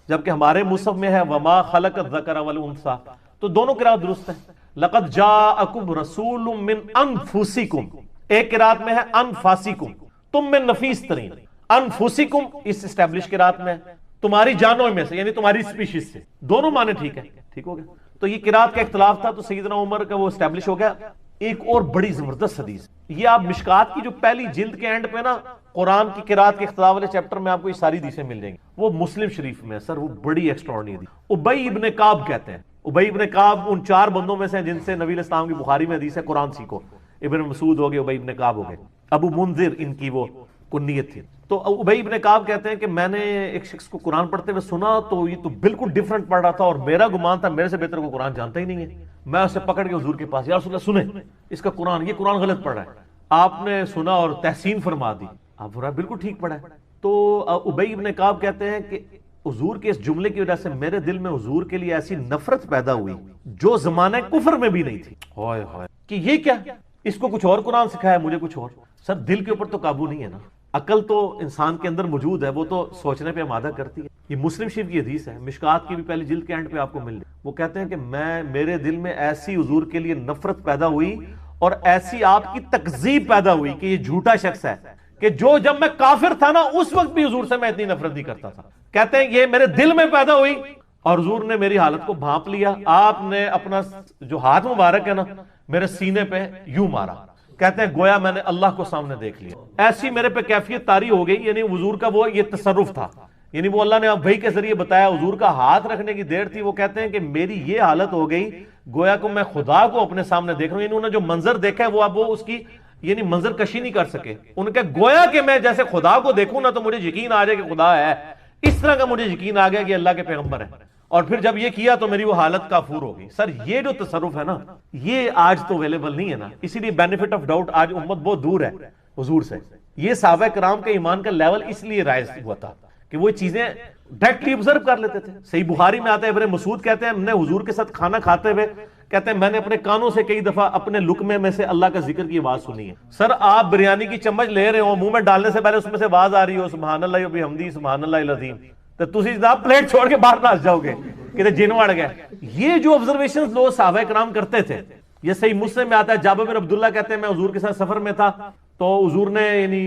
جبکہ ہمارے مصحف میں ہے وما خلق الذکر والانثی. تو دونوں قرات درست ہیں. لقد جاءکم رسول من انفسکم، ایک قرات میں ہے انفاسکم، تم میں نفیس ترین. انفسکم اس اسٹیبلش قرات میں ہے، تمہاری جانوں میں سے، یعنی تمہاری سپیشیز سے. دونوں معنی ٹھیک ہے، ٹھیک ہو گیا. تو یہ قرات کا اختلاف تھا، تو سیدنا عمر کا وہ اسٹیبلش ہو گیا. ایک اور بڑی زبردست حدیث، یہ آپ مشکات کی جو پہلی جلد کے اینڈ پہ نا قرآن کی قرات کے اختلاف والے چیپٹر میں آپ کو یہ ساری حدیثیں مل جائیں گی. وہ مسلم شریف میں ہے سر، وہ بڑی ایکسٹراڈنری حدیث. ابی ابن کعب کہتے ہیں، ابی ابن کعب ان 4 بندوں میں سے ہیں جن سے نبی علیہ السلام کی بخاری میں حدیث ہے قرآن سیکھو. ابن مسعود ہو گئے، ابی ابن کعب ہو گئے، ابو منذر ان کی وہ کنیت تھی. تو ابی ابن کعب کہتے ہیں کہ میں نے ایک شخص کو قرآن پڑھتے ہوئے سنا تو یہ تو بالکل ڈیفرنٹ پڑھ رہا تھا، اور میرا گمان تھا میرے سے بہتر کو قرآن جانتا ہی نہیں ہے. میں اسے پکڑ کے حضور کے پاس، یا رسول اللہ سنیں اس کا قرآن، یہ قرآن غلط پڑھ رہا ہے. آپ نے سنا اور تحسین فرما دی. آپ فرمایا بالکل ٹھیک پڑھا ہے. تو ابی ابن کعب کہتے ہیں کہ حضور کے اس جملے کی وجہ سے میرے دل میں حضور کے لیے ایسی نفرت پیدا ہوئی جو زمانہ کفر میں بھی نہیں تھی. ہائے ہائے کہ یہ کیا، اس کو کچھ اور قرآن سکھایا، مجھے کچھ اور. سر دل کے اوپر تو قابو نہیں ہے نا. عقل تو انسان کے اندر موجود ہے، وہ تو سوچنے پہ آمادہ کرتی ہے. یہ مسلم شریف کی حدیث ہے، مشکات کی بھی پہلی جلد کے اینڈ پہ آپ کو مل جائے. وہ کہتے ہیں کہ میرے دل میں ایسی حضور کے لیے نفرت پیدا ہوئی اور ایسی آپ کی تکذیب پیدا ہوئی کہ یہ جھوٹا شخص ہے، کہ جو جب میں کافر تھا نا اس وقت بھی حضور سے میں اتنی نفرت نہیں کرتا تھا. کہتے ہیں یہ میرے دل میں پیدا ہوئی اور حضور نے میری حالت کو بھانپ لیا. آپ نے اپنا جو ہاتھ مبارک ہے نا میرے سینے پہ یوں مارا. کہتے ہیں گویا میں نے اللہ کو سامنے دیکھ لیا. ایسی میرے پہ کیفیت طاری ہو گئی، یعنی حضور کا وہ یہ تصرف تھا، یعنی وہ اللہ نے وحی کے ذریعے بتایا. حضور کا ہاتھ رکھنے کی دیر تھی. وہ کہتے ہیں کہ میری یہ حالت ہو گئی گویا کو میں خدا کو اپنے سامنے دیکھ رہا ہوں. یعنی انہوں نے جو منظر دیکھا ہے وہ اب وہ اس کی یعنی منظر کشی نہیں کر سکے. ان کا گویا کہ میں جیسے خدا کو دیکھوں نا تو مجھے یقین آ جائے کہ خدا ہے، اس طرح کا مجھے یقین آ گیا کہ اللہ کے پیغمبر ہے. اور پھر جب یہ کیا تو میری وہ حالت کافور ہو گئی. سر یہ جو تصرف ہے نا یہ آج تو اویلیبل نہیں ہے نا، اسی لیے بینیفٹ آف ڈاؤٹ آج امت بہت دور ہے حضور سے. یہ صحابہ کرام کے ایمان کا لیول اس لیے رائز ہوا تھا کہ وہ چیزیں ڈائریکٹلی آبزرو کر لیتے تھے. صحیح بخاری میں آتا ہے ابن مسعود کہتے ہیں ہم نے حضور کے ساتھ کھانا کھاتے ہوئے کہتے ہیں میں نے اپنے کانوں سے کئی دفعہ اپنے لقمے میں سے اللہ کا ذکر کی آواز سنی ہے. سر آپ بریانی کی چمچ لے رہے ہو, منہ میں ڈالنے سے پہلے اس میں سے آواز آ رہی ہو سبحان اللہ و بحمدہ سبحان اللہ العظیم, تو تسی جناب پلیٹ چھوڑ کے باہر نہ جاؤ گے کہ جن وڑ گئے. یہ جو آبزرویشنز لوگ صحابہ کرام کرتے تھے, یہ صحیح مسلم میں آتا ہے. جابر بن عبداللہ کہتے ہیں میں حضور کے ساتھ سفر میں تھا تو حضور نے یعنی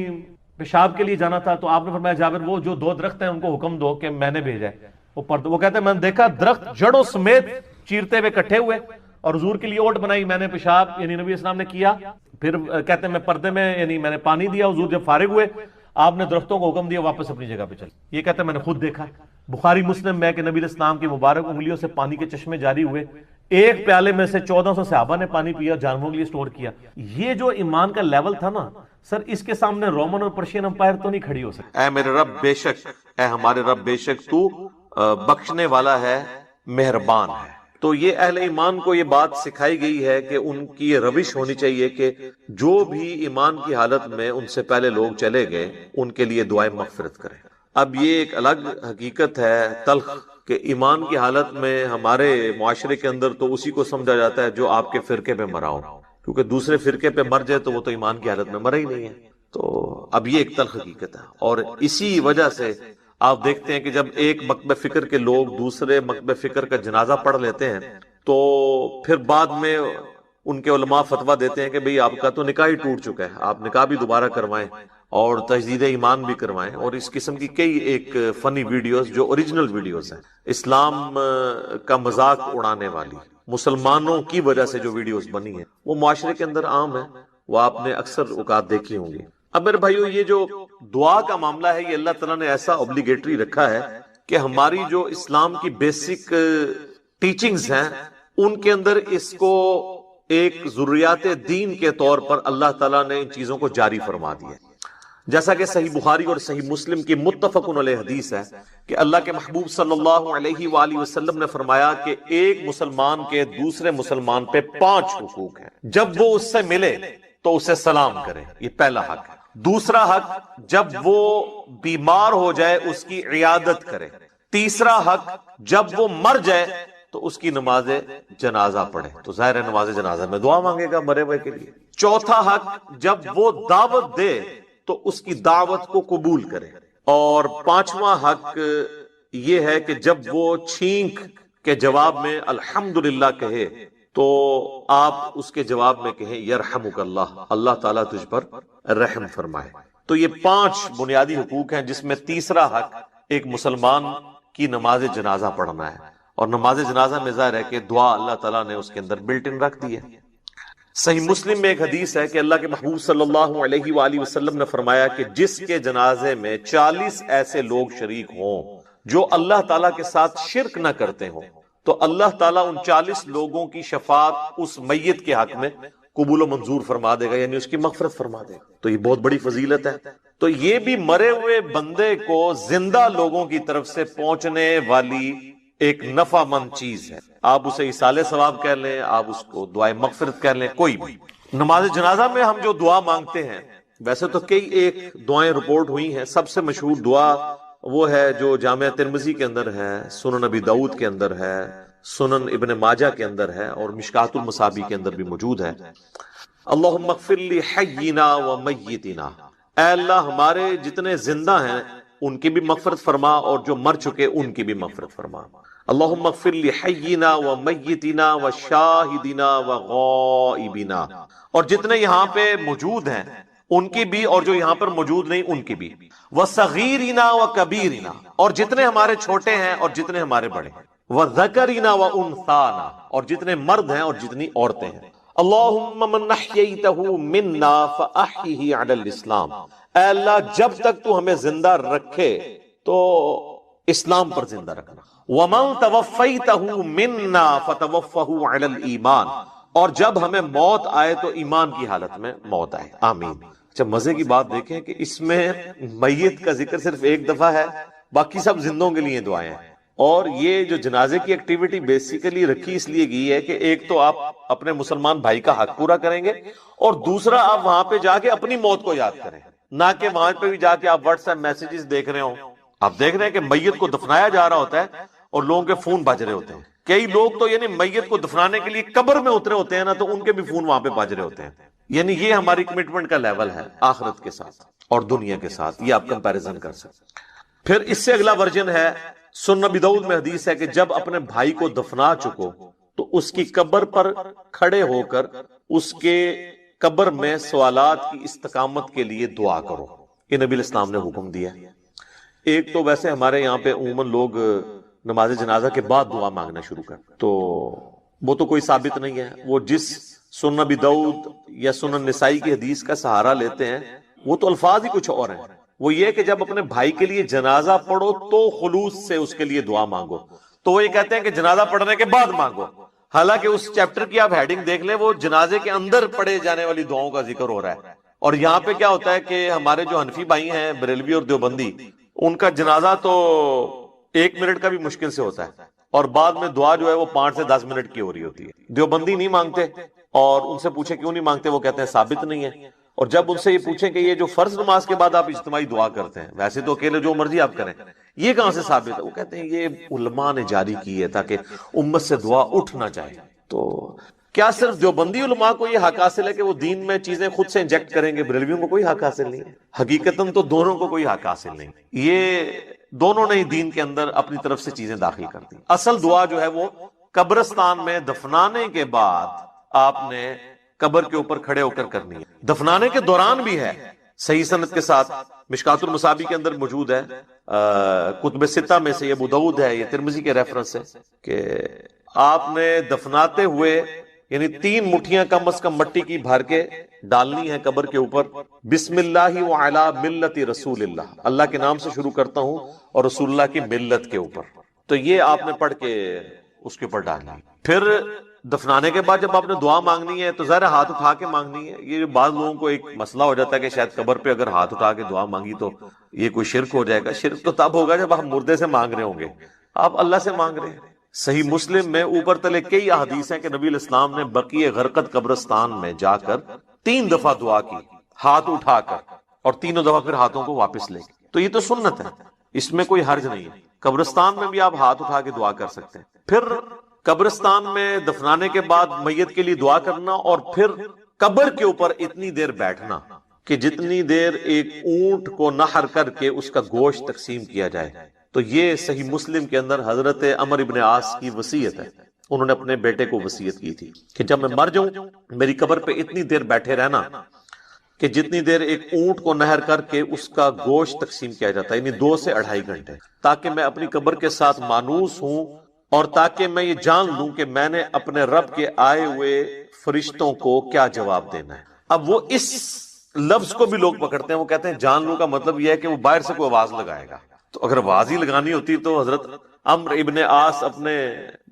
پیشاب کے لیے جانا تھا, تو آپ نے فرمایا جابر وہ جو 2 درخت ہیں ان کو حکم دو کہ میں نے بھیجا ہے. وہ کہتے ہیں میں نے دیکھا درخت جڑوں سمیت چیرتے ہوئے اکٹھے ہوئے اور حضور کے لیے اوٹ بنائی, میں نے پیشاب یعنی نبی اسلام نے کیا. پھر کہتے ہیں میں پردے میں یعنی میں نے پانی دیا, حضور جب فارغ ہوئے آپ نے درختوں کو حکم دیا واپس اپنی جگہ پہ چل. یہ کہتے ہیں میں نے خود دیکھا. بخاری مسلم میں کہ نبی اسلام کی مبارک انگلیوں سے پانی کے چشمے جاری ہوئے, ایک پیالے میں سے 1400 صحابہ نے پانی پیا, جانوروں کے لیے سٹور کیا. یہ جو ایمان کا لیول تھا نا سر, اس کے سامنے رومن اور پرشین امپائر تو نہیں کھڑی ہو سکتی. اے میرے رب بے شک, اے ہمارے رب بے شک تو بخشنے والا ہے, مہربان ہے. تو یہ اہل ایمان کو یہ بات سکھائی گئی ہے کہ ان کی یہ روش ہونی چاہیے کہ جو بھی ایمان کی حالت میں ان سے پہلے لوگ چلے گئے ان کے لیے دعائیں مغفرت کریں. اب یہ ایک الگ حقیقت ہے تلخ کہ ایمان کی حالت میں ہمارے معاشرے کے اندر تو اسی کو سمجھا جاتا ہے جو آپ کے فرقے پہ مرا ہو, کیونکہ دوسرے فرقے پہ مر جائے تو وہ تو ایمان کی حالت میں مرا ہی نہیں ہے. تو اب یہ ایک تلخ حقیقت ہے. اور اسی وجہ سے آپ دیکھتے ہیں کہ جب ایک مکتب فکر کے لوگ دوسرے مکتب فکر کا جنازہ پڑھ لیتے ہیں تو پھر بعد میں ان کے علماء فتویٰ دیتے ہیں کہ بھئی آپ کا تو نکاح ہی ٹوٹ چکا ہے, آپ نکاح بھی دوبارہ کروائیں اور تجدید ایمان بھی کروائیں. اور اس قسم کی کئی ایک فنی ویڈیوز جو اوریجنل ویڈیوز ہیں, اسلام کا مذاق اڑانے والی, مسلمانوں کی وجہ سے جو ویڈیوز بنی ہیں وہ معاشرے کے اندر عام ہیں, وہ آپ نے اکثر اوقات دیکھی ہوں گی. اب میرے بھائیو یہ جو دعا کا معاملہ ہے یہ اللہ تعالیٰ نے ایسا اوبلیگیٹری رکھا ہے کہ ہماری جو اسلام کی بیسک ٹیچنگز ہیں ان کے اندر اس کو ایک ضروریات دین کے طور پر اللہ تعالیٰ نے ان چیزوں کو جاری فرما دیا. جیسا کہ صحیح بخاری اور صحیح مسلم کی متفق علیہ حدیث ہے کہ اللہ کے محبوب صلی اللہ علیہ وآلہ وسلم نے فرمایا کہ ایک مسلمان کے دوسرے مسلمان پہ 5 حقوق ہیں. جب وہ اس سے ملے تو اسے سلام کرے, یہ پہلا حق ہے. دوسرا حق جب وہ بیمار ہو جائے اس کی عیادت کرے. تیسرا حق جب وہ مر جائے تو اس کی نماز جنازہ پڑھے. تو ظاہر ہے نماز جنازہ میں دعا مانگے گا مرے ہوئے کے لیے. چوتھا حق جب وہ دعوت دے تو اس کی دعوت کو قبول کرے. اور 5واں حق یہ ہے کہ جب وہ چھینک کے جواب میں الحمدللہ کہے تو آپ اس کے جواب میں کہیں یرحمک اللہ, اللہ تعالیٰ تجھ پر رحم فرمائے. تو یہ 5 بنیادی حقوق ہیں جس میں تیسرا حق ایک مسلمان کی نماز جنازہ پڑھنا ہے. اور نماز جنازہ میں ظاہر ہے کہ دعا اللہ تعالیٰ نے اس کے اندر بلٹ ان رکھ دی ہے. صحیح مسلم میں ایک حدیث ہے کہ اللہ کے محبوب صلی اللہ علیہ وآلہ وسلم نے فرمایا کہ جس کے جنازے میں 40 ایسے لوگ شریک ہوں جو اللہ تعالیٰ کے ساتھ شرک نہ کرتے ہوں تو اللہ تعالیٰ ان 40 لوگوں کی شفاعت اس میت کے حق میں قبول و منظور فرما دے گا, یعنی اس کی مغفرت فرما دے گا. تو یہ بہت بڑی فضیلت ہے. تو یہ بھی مرے ہوئے بندے کو زندہ لوگوں کی طرف سے پہنچنے والی ایک نفع مند چیز ہے. آپ اسے ایصال ثواب کہہ لیں, آپ اس کو دعائے مغفرت کہہ لیں, کوئی بھی. نماز جنازہ میں ہم جو دعا مانگتے ہیں ویسے تو کئی ایک دعائیں رپورٹ ہوئی ہیں. سب سے مشہور دعا وہ ہے جو جامعہ ترمذی کے اندر ہے, سنن نبی داؤد کے اندر ہے, سنن ابن ماجہ کے اندر ہے اور مشکات المصابی کے اندر بھی موجود ہے. اللہم اغفر لی حینا و میتنا, اے اللہ ہمارے جتنے زندہ ہیں ان کی بھی مغفرت فرما اور جو مر چکے ان کی بھی مغفرت فرما. اللہم اغفر لی حینا و میتنا و شاہدنا و غائبنا, اور جتنے یہاں پہ موجود ہیں ان کی بھی اور جو یہاں پر موجود نہیں ان کی بھی. وصغیرنا و کبیرنا, اور جتنے ہمارے چھوٹے ہیں اور جتنے ہمارے بڑے ہیں. وذکرنا و انثانا, اور جتنے مرد ہیں اور جتنی عورتیں ہیں. اللہم من احییتہ منا فاحیہ علی الاسلام, اے اللہ جب تک تو ہمیں زندہ رکھے تو اسلام پر زندہ رکھنا. ومن توفیتہ منا فتوفہ علی الایمان, اور جب ہمیں موت آئے تو ایمان کی حالت میں موت آئے. آمین. اچھا مزے کی بات دیکھیں کہ اس میں میت کا ذکر صرف ایک دفعہ ہے, باقی سب زندوں کے لیے دعائیں ہیں. اور یہ جو جنازے کی ایکٹیویٹی بیسیکلی رکھی اس لیے گئی ہے کہ ایک تو آپ اپنے مسلمان بھائی کا حق پورا کریں گے اور دوسرا آپ وہاں پہ جا کے اپنی موت کو یاد کریں, نہ کہ وہاں پہ بھی جا کے آپ واٹس ایپ میسیجز دیکھ رہے ہوں, آپ دیکھ رہے ہیں کہ میت کو دفنایا جا رہا ہوتا ہے اور لوگوں کے فون بج رہے ہوتے ہیں. کئی لوگ تو یعنی میت کو دفنانے کے لیے قبر میں اترے ہوتے ہیں نا، تو ان کے بھی فون وہاں پہ بج رہے ہوتے ہیں. یعنی یہ ہماری کمٹمنٹ کا لیول ہے آخرت کے ساتھ اور دنیا کے ساتھ. یہ آپ کمپیریزن کر سکتے. پھر اس سے اگلا ورژن ہے، سنن ابی داؤد میں حدیث ہے کہ جب اپنے بھائی کو دفنا چکو تو اس کی قبر پر کھڑے ہو کر اس کے قبر میں سوالات کی استقامت کے لیے دعا کرو. یہ نبی الاسلام نے حکم دیا. ایک تو ویسے ہمارے یہاں پہ عموماً لوگ نماز جنازہ کے بعد دعا مانگنا شروع کر، تو وہ تو کوئی ثابت نہیں ہے. وہ جس سنن ابی داؤد یا سنن نسائی کی حدیث کا سہارا لیتے ہیں وہ تو الفاظ ہی کچھ اور ہیں. وہ یہ کہ جب اپنے بھائی کے لیے جنازہ پڑھو تو خلوص سے اس کے لیے دعا مانگو. تو وہ یہ کہتے ہیں کہ جنازہ پڑھنے کے بعد مانگو، حالانکہ اس چیپٹر کی آپ ہیڈنگ دیکھ لیں، وہ جنازے کے اندر پڑھے جانے والی دعاؤں کا ذکر ہو رہا ہے. اور یہاں پہ کیا ہوتا ہے کہ ہمارے جو حنفی بھائی ہیں بریلوی اور دیوبندی، ان کا جنازہ تو 1 منٹ کا بھی مشکل سے ہوتا ہے، اور بعد میں دعا جو ہے وہ 5 سے 10 منٹ کی ہو رہی ہوتی ہے. دیوبندی نہیں مانگتے، اور ان سے پوچھیں کیوں نہیں مانگتے، وہ کہتے ہیں ثابت نہیں ہے. اور جب ان سے یہ پوچھیں کہ یہ جو فرض نماز کے بعد آپ اجتماعی دعا کرتے ہیں، ویسے تو اکیلے جو مرضی آپ کریں، یہ کہاں سے ثابت ہے؟ وہ کہتے ہیں یہ علماء نے جاری کی ہے تاکہ امت سے دعا اٹھ نہ جائے. تو کیا صرف دیوبندی علماء کو یہ حق حاصل ہے کہ وہ دین میں چیزیں خود سے انجیکٹ کریں گے؟ بریلویوں کو کوئی حق حاصل نہیں ہے. حقیقتاً تو دونوں کو کوئی حق حاصل نہیں. یہ دونوں نے ہی دین کے اندر اپنی طرف سے چیزیں داخل کر دی. اصل دعا جو ہے وہ قبرستان میں دفنانے کے بعد آپ نے قبر کے اوپر کھڑے ہو کر کرنی ہے. دفنانے کے دوران بھی ہے، صحیح سند کے ساتھ. مشکات المصابیح کے اندر موجود ہے، کتب ستہ میں سے یہ ابو داؤد ہے، یہ ترمذی کے ریفرنس ہے کہ آپ نے دفناتے ہوئے یعنی 3 مٹھیاں کم از کم مٹی کی بھر کے ڈالنی ہے قبر کے اوپر. بسم اللہ وعلی ملت رسول اللہ، اللہ کے نام سے شروع کرتا ہوں اور رسول اللہ کی ملت کے اوپر. تو یہ آپ نے پڑھ کے اس کے اوپر ڈالنی. پھر دفنانے کے بعد جب آپ نے دعا مانگنی ہے تو ظاہر ہاتھ اٹھا کے مانگنی ہے. یہ بعض لوگوں کو ایک مسئلہ ہو جاتا ہے کہ شاید قبر پہ اگر ہاتھ اٹھا کے دعا مانگی تو یہ کوئی شرک ہو جائے گا. شرک تو تب ہوگا جب آپ مردے سے مانگ رہے ہوں گے، آپ اللہ سے مانگ رہے ہیں. صحیح مسلم میں اوپر تلے کئی احادیث ہیں کہ نبی الاسلام نے بقیع غرقد قبرستان میں جا کر 3 دفعہ دعا کی ہاتھ اٹھا کر، اور 3 دفعہ پھر ہاتھوں کو واپس لے. تو یہ تو سنت ہے، اس میں کوئی حرج نہیں ہے. قبرستان میں بھی آپ ہاتھ اٹھا کے دعا کر سکتے ہیں. پھر قبرستان میں دفنانے کے بعد میت کے لیے دعا کرنا، اور پھر قبر کے اوپر اتنی دیر بیٹھنا کہ جتنی دیر ایک اونٹ کو نحر کر کے اس کا گوشت تقسیم کیا جائے. تو یہ صحیح مسلم کے اندر حضرت عمر ابن عاص کی وصیت ہے. انہوں نے اپنے بیٹے کو وصیت کی تھی کہ جب میں مر جاؤں میری قبر پہ اتنی دیر بیٹھے رہنا کہ جتنی دیر ایک اونٹ کو نہر کر کے اس کا گوشت تقسیم کیا جاتا ہے، یعنی 2 سے 2.5 گھنٹے، تاکہ میں اپنی قبر کے ساتھ مانوس ہوں، اور تاکہ میں یہ جان لوں کہ میں نے اپنے رب کے آئے ہوئے فرشتوں کو کیا جواب دینا ہے. اب وہ اس لفظ کو بھی لوگ پکڑتے ہیں، وہ کہتے ہیں جان لوں کا مطلب یہ ہے کہ وہ باہر سے کوئی آواز لگائے گا. تو اگر آواز ہی لگانی ہوتی تو حضرت عمر ابن عاص اپنے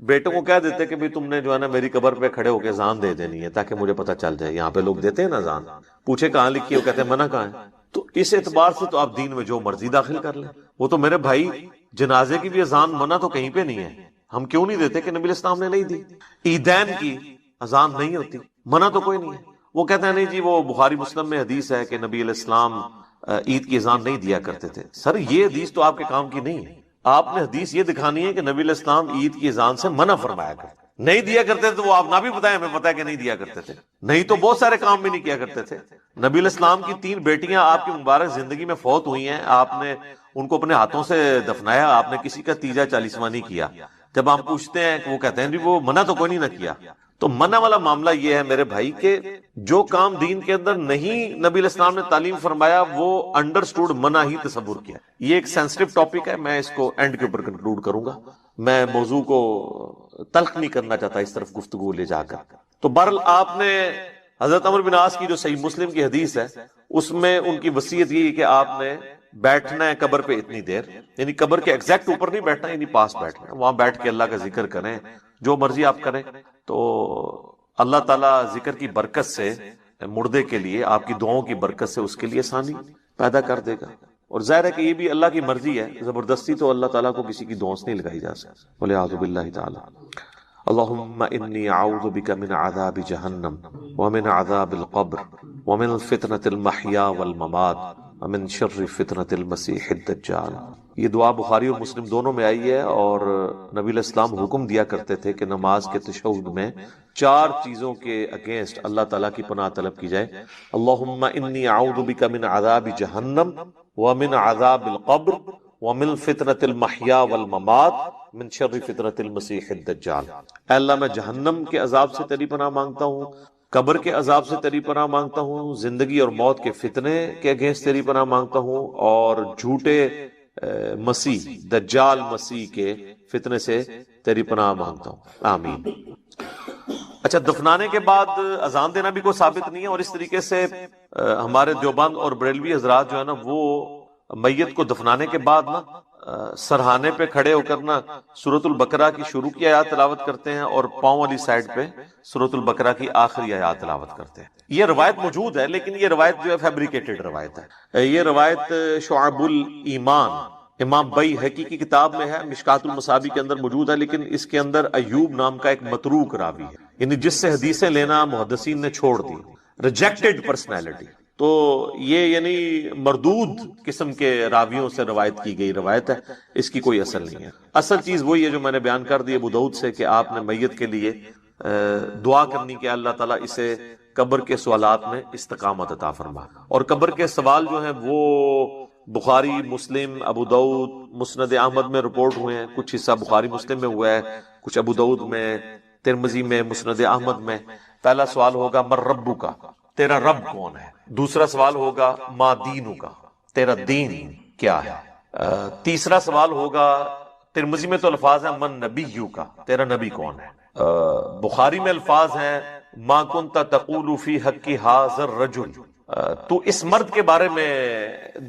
بیٹوں کو کہہ دیتے کہ تم نے جو ہے نا میری قبر پہ کھڑے ہو کے اذان دے دینی ہے تاکہ مجھے پتہ چل جائے. یہاں پہ لوگ دیتے ہیں نا اذان، پوچھے کہاں لکھی ہے، وہ کہتے ہیں منع کہاں ہے. تو اس اعتبار سے تو آپ دین میں جو مرضی داخل کر لیں. وہ تو میرے بھائی جنازے کی بھی اذان منع تو کہیں پہ نہیں ہے. ہم کیوں نہیں دیتے کہ نبی الاسلام نے نہیں دی. عیدین کی اذان نہیں ہوتی، منع تو کوئی نہیں ہے. وہ کہتے ہیں نہیں جی وہ بخاری مسلم میں حدیث ہے کہ نبی علیہ السلام عید کی اذان نہیں دیا کرتے تھے. سر یہ حدیث تو آپ کے کام کی نہیں ہے. آپ نے حدیث یہ دکھانی ہے کہ نبی علیہ السلام عید کی اذان سے منع فرمایا کرتے، نہیں دیا کرتے تھے. وہ آپ نہ بھی بتائیں، ہمیں پتا ہے کہ نہیں دیا کرتے تھے. نہیں تو بہت سارے کام بھی نہیں کیا کرتے تھے. نبی علیہ السلام کی 3 بیٹیاں آپ کی مبارک زندگی میں فوت ہوئی ہیں، آپ نے ان کو اپنے ہاتھوں سے دفنایا، آپ نے کسی کا تیجا 40واں نہیں کیا. جب ہم پوچھتے ہیں کہ وہ کہتے ہیں جی وہ منع تو کوئی نہیں نہ کیا. تو منع والا معاملہ یہ ہے میرے بھائی کہ جو کام دین کے اندر نہیں نبی علیہ السلام نے تعلیم فرمایا وہ انڈرسٹوڈ منع ہی تصور کیا. یہ ایک سینسٹیو ٹاپک ہے، میں اس کو اینڈ کے اوپر کنکلوڈ کروں گا. میں موضوع کو تلخ نہیں کرنا چاہتا اس طرف گفتگو لے جا کر. تو بہرحال آپ نے حضرت عمر بن عاص کی جو صحیح مسلم کی حدیث ہے اس میں ان کی وصیت یہ ہے کہ آپ نے بیٹھنا ہے قبر پہ اتنی دیر، یعنی قبر کے ایگزیکٹ اوپر نہیں بیٹھنا، یعنی پاس بیٹھنا ہے. وہاں بیٹھ کے اللہ کا ذکر کریں، جو مرضی آپ کریں. تو اللہ تعالیٰ ذکر کی برکت سے مردے کے لیے، آپ کی دعاؤں کی برکت سے اس کے لیے آسانی پیدا کر دے گا. اور ظاہر ہے کہ یہ بھی اللہ کی مرضی ہے، زبردستی تو اللہ تعالیٰ کو کسی کی دعاؤں سے نہیں لگائی جا سکتی. وَلِعَاذُ بِاللَّهِ تَعَالَى. اللهم إني أعوذ بك من عذاب جهنم ومن عذاب القبر ومن فتنة المحيا والممات من شر فتنة المسیح الدجال. یہ دعا بخاری اور مسلم دونوں میں آئی ہے، اور نبی علیہ السلام حکم دیا کرتے تھے کہ نماز کے تشہد میں 4 چیزوں کے اگینسٹ اللہ تعالیٰ کی پناہ طلب کی جائے. اللہم انی اعوذ بک من عذاب جہنم ومن عذاب القبر ومن فتنة المحیا والممات من شر فتنة المسیح الدجال. اے اللہ میں جہنم کے عذاب سے تیری پناہ مانگتا ہوں، قبر کے عذاب سے تیری پناہ مانگتا ہوں، زندگی اور موت کے فتنے کے اگینسٹ تیری پناہ مانگتا ہوں، اور جھوٹے مسیح دجال مسیح کے فتنے سے تیری پناہ مانگتا ہوں. آمین. اچھا، دفنانے کے بعد اذان دینا بھی کوئی ثابت نہیں ہے، اور اس طریقے سے ہمارے دیوبند اور بریلوی حضرات جو ہے نا، وہ میت کو دفنانے کے بعد نا سرہانے پہ کھڑے ہو کر نا سورۃ البقرہ کی شروع کی آیات تلاوت کرتے ہیں، اور پاؤں والی سائڈ پہ سورۃ البقرہ کی آخری آیات تلاوت کرتے ہیں. یہ روایت موجود ہے، لیکن یہ روایت جو ہے فیبریکیٹڈ روایت ہے. یہ روایت شعب الایمان امام بیہقی کی کتاب میں ہے، مشکات المصابیح کے اندر موجود ہے، لیکن اس کے اندر ایوب نام کا ایک متروک راوی ہے، یعنی جس سے حدیثیں لینا محدثین نے چھوڑ دی، ریجیکٹڈ پرسنالٹی. تو یہ یعنی مردود قسم کے راویوں سے روایت کی گئی روایت ہے، اس کی کوئی اصل نہیں ہے. اصل چیز وہی ہے جو میں نے بیان کر دی ابو داؤد سے، کہ آپ نے میت کے لیے دعا کرنی کہ اللہ تعالیٰ اسے قبر کے سوالات میں استقامت عطا فرما. اور قبر کے سوال جو ہیں وہ بخاری، مسلم، ابو داؤد، مسند احمد میں رپورٹ ہوئے ہیں. کچھ حصہ بخاری مسلم میں ہوا ہے، کچھ ابو داؤد میں، ترمذی میں، مسند احمد میں. پہلا سوال ہوگا من ربک کا، تیرا رب کون ہے. دوسرا سوال ہوگا ما دینک کا، تیرا دین کیا ہے. تیسرا سوال ہوگا، ترمذی میں تو الفاظ ہیں من نبیک کا، تیرا نبی کون ہے. بخاری میں الفاظ ہیں ما کنت تقول فی حق ھذا الرجل، تو اس مرد کے بارے میں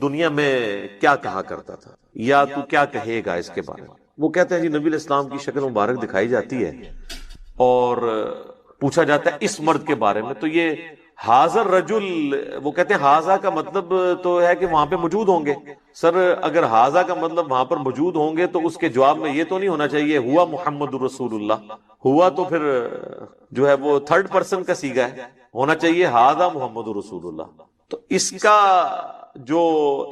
دنیا میں کیا کہا کرتا تھا، یا تو کیا کہے گا اس کے بارے میں. وہ کہتے ہیں جی نبی علیہ السلام کی شکل مبارک دکھائی جاتی ہے اور پوچھا جاتا ہے اس مرد کے بارے میں. تو یہ حاضر رجل، وہ کہتے ہیں حاضا کا مطلب تو ہے کہ وہاں پہ موجود ہوں گے. سر اگر حاضا کا مطلب وہاں پر موجود ہوں گے تو اس کے جواب میں یہ تو نہیں ہونا چاہیے ہوا محمد رسول اللہ. ہوا تو پھر جو ہے وہ تھرڈ پرسن کا صیغہ ہے، ہونا چاہیے حاضا محمد رسول اللہ. تو اس کا جو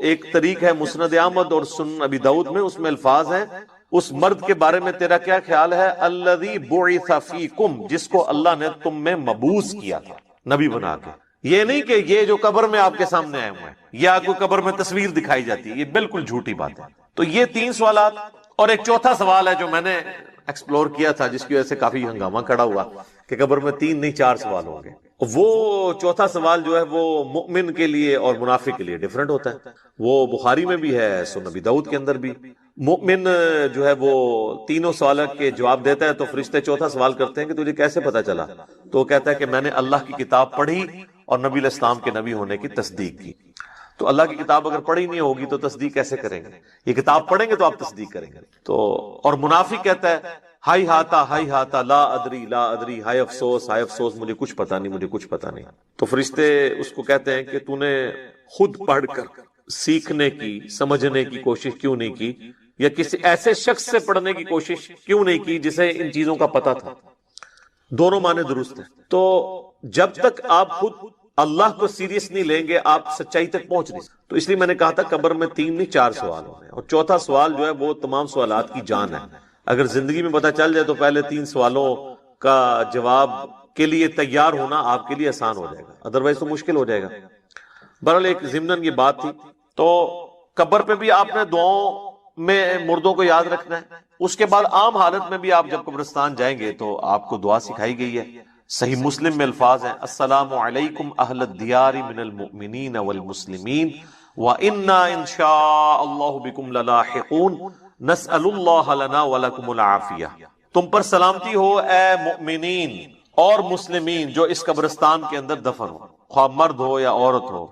ایک طریق ہے مسند احمد اور سنن ابی داؤد میں، اس میں الفاظ ہیں اس مرد کے بارے میں تیرا کیا خیال ہے، الذی بعث فیکم، جس کو اللہ نے تم میں مبعوث کیا تھا نبی بنا کے. یہ نہیں کہ یہ جو قبر میں آپ کے سامنے آئے ہوئے ہیں یا کوئی قبر میں تصویر دکھائی جاتی ہے، یہ بالکل جھوٹی بات ہے. تو یہ 3 سوالات، اور ایک چوتھا سوال ہے جو میں نے ایکسپلور کیا تھا، جس کی وجہ سے کافی ہنگامہ کھڑا ہوا کہ قبر میں 3 نہیں 4 سوال ہوں گے. وہ چوتھا سوال جو ہے وہ مؤمن کے لیے اور منافق کے لیے ڈیفرنٹ ہوتا ہے. وہ بخاری میں بھی ہے، سنن ابی داؤد کے اندر بھی. مؤمن جو ہے وہ تینوں سوالوں کے جواب دیتا ہے تو فرشتے چوتھا سوال کرتے ہیں کہ تجھے کیسے پتا چلا، تو وہ کہتا ہے کہ میں نے اللہ کی کتاب پڑھی اور نبی علیہ السلام کے نبی ہونے کی تصدیق کی. تو اللہ کی کتاب اگر پڑھی نہیں ہوگی تو تصدیق کیسے کریں گے؟ یہ کتاب پڑھیں گے تو آپ تصدیق کریں گے. تو اور منافق کہتا ہے ہائی ہاتا لا ادری، ہائے افسوس مجھے کچھ پتا نہیں، مجھے کچھ پتا نہیں. تو فرشتے اس کو کہتے ہیں کہ تو نے خود پڑھ کر سیکھنے کی، سمجھنے کی کوشش کیوں نہیں کی، یا کسی ایسے شخص سے پڑھنے کی کوشش کیوں نہیں کی جسے ان چیزوں کا پتا تھا. دونوں معنی درست ہیں. تو جب تک آپ خود اللہ کو سیریس نہیں لیں گے آپ سچائی تک پہنچ نہیں. تو اس لیے میں نے کہا تھا قبر میں 3 نہیں 4 سوال ہونے ہیں، اور چوتھا سوال جو ہے وہ تمام سوالات کی جان ہے. اگر زندگی میں پتا چل جائے تو پہلے 3 سوالوں کا جواب کے لیے تیار ہونا آپ کے لیے آسان ہو جائے گا، ادروائز تو مشکل ہو جائے گا. بہرحال ایک ضمناً یہ بات تھی. تو قبر پہ بھی آپ نے دعاؤں میں مردوں کو یاد رکھنا ہے. اس کے بعد عام حالت میں بھی آپ جب قبرستان جائیں گے تو آپ کو دعا سکھائی گئی ہے. صحیح مسلم میں الفاظ ہیں السلام علیکم اہل الدیار من المؤمنین والمسلمین وَإِنَّا إِن شَاءَ اللَّهُ بِكُمْ لَلَاحِقُونَ نَسْأَلُ اللَّهَ لَنَا وَلَكُمُ الْعَافِيَةَ. تم پر سلامتی ہو اے مؤمنین اور مسلمین جو اس قبرستان کے اندر دفن ہو، خواہ مرد ہو یا عورت ہو.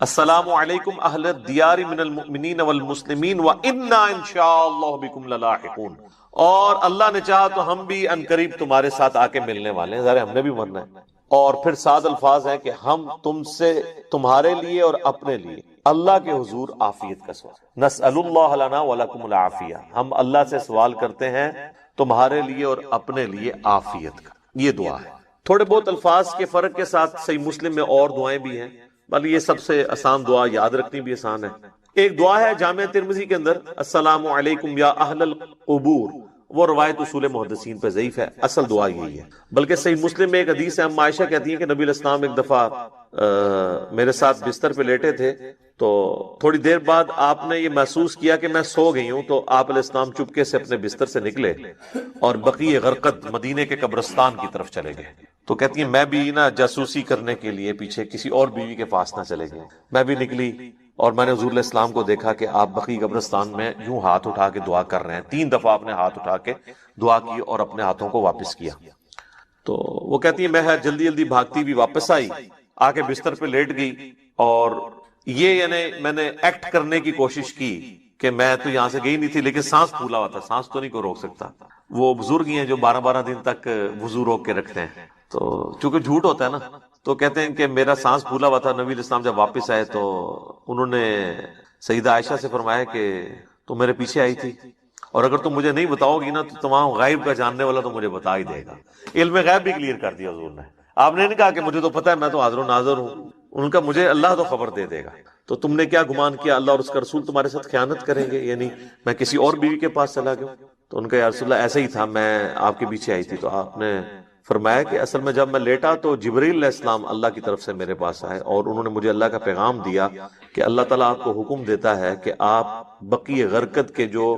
السلام علیکم اہل الدیار من المؤمنین والمسلمین وَإِنَّا إِن شَاءَ اللَّهُ بِكُمْ لَلَاحِقُونَ. اور اللہ نے چاہا تو ہم بھی عنقریب تمہارے ساتھ آ کے ملنے والے ہیں، ذرا ہم نے بھی مرنا ہے. اور پھر 7 الفاظ ہیں کہ ہم تم سے تمہارے لیے اور اپنے لیے اللہ کے حضور عافیت کا سوال، نسأل اللہ لنا ولکم العافیہ، ہم اللہ سے سوال کرتے ہیں تمہارے لیے اور اپنے لیے عافیت کا. یہ دعا ہے. تھوڑے بہت الفاظ کے فرق کے ساتھ صحیح مسلم میں اور دعائیں بھی ہیں. بلکہ یہ سب سے آسان دعا، یاد رکھنی بھی آسان ہے۔ ایک دعا ہے جامع ترمذی کے اندر، السلام علیکم یا اہل القبور، وہ روایت اصول محدثین پہ ضعیف ہے، اصل دعا یہی ہے۔ بلکہ صحیح مسلم میں ایک حدیث ہے، ام عائشہ کہتی ہیں کہ نبی علیہ السلام ایک دفعہ میرے ساتھ بستر پہ لیٹے تھے، تو تھوڑی دیر بعد آپ نے یہ محسوس کیا کہ میں سو گئی ہوں، تو آپ علیہ السلام چپکے سے اپنے بستر سے نکلے اور بقیع غرقد مدینے کے قبرستان کی طرف چلے گئے۔ تو کہتی ہیں میں بھی نا جاسوسی کرنے کے لیے پیچھے کسی اور بیوی کے پاس نہ چلے گئے، میں بھی نکلی اور میں نے حضور علیہ السلام کو دیکھا کہ آپ بقیع قبرستان میں یوں ہاتھ اٹھا کے دعا کر رہے ہیں، 3 دفعہ آپ نے ہاتھ اٹھا کے دعا کی اور اپنے ہاتھوں کو واپس کیا۔ تو وہ کہتی ہیں میں جلدی جلدی بھاگتی بھی واپس آئی، آ کے بستر پہ لیٹ گئی، اور یہ یعنی میں نے ایکٹ کرنے کی کوشش کی کہ میں تو یہاں سے گئی نہیں تھی، لیکن سانس پھولا ہوا تھا، سانس تو نہیں کو روک سکتا۔ وہ بزرگ ہیں جو 12 دن تک وضو روک کے رکھتے ہیں، تو چونکہ جھوٹ ہوتا ہے نا، تو کہتے ہیں کہ میرا سانس پھولا ہوا تھا۔ نبی علیہ السلام جب واپس آئے تو انہوں نے سیدہ عائشہ سے فرمایا کہ تم میرے پیچھے آئی تھی، اور اگر تم مجھے نہیں بتاؤ گی نا تو تمام غیب کا جاننے والا تو مجھے بتا ہی دے گا۔ علم غیب بھی کلیئر کر دیا حضور نے۔ آپ نے نہیں کہا کہ مجھے تو پتہ ہے، میں تو حاضر و ناظر ہوں، ان کا مجھے اللہ تو خبر دے دے گا۔ تو تم نے کیا گمان کیا اللہ اور اس کا رسول تمہارے ساتھ خیانت کریں گے، یعنی میں کسی اور بیوی کے پاس چلا گیا؟ تو ان کا یا رسول اللہ ایسا ہی تھا، میں آپ کے پیچھے آئی تھی۔ تو آپ نے فرمایا کہ اصل میں جب میں لیٹا تو جبرائیل علیہ السلام اللہ کی طرف سے میرے پاس آئے، اور انہوں نے مجھے اللہ کا پیغام دیا کہ اللہ تعالیٰ آپ کو حکم دیتا ہے کہ آپ بقیع غرقد کے جو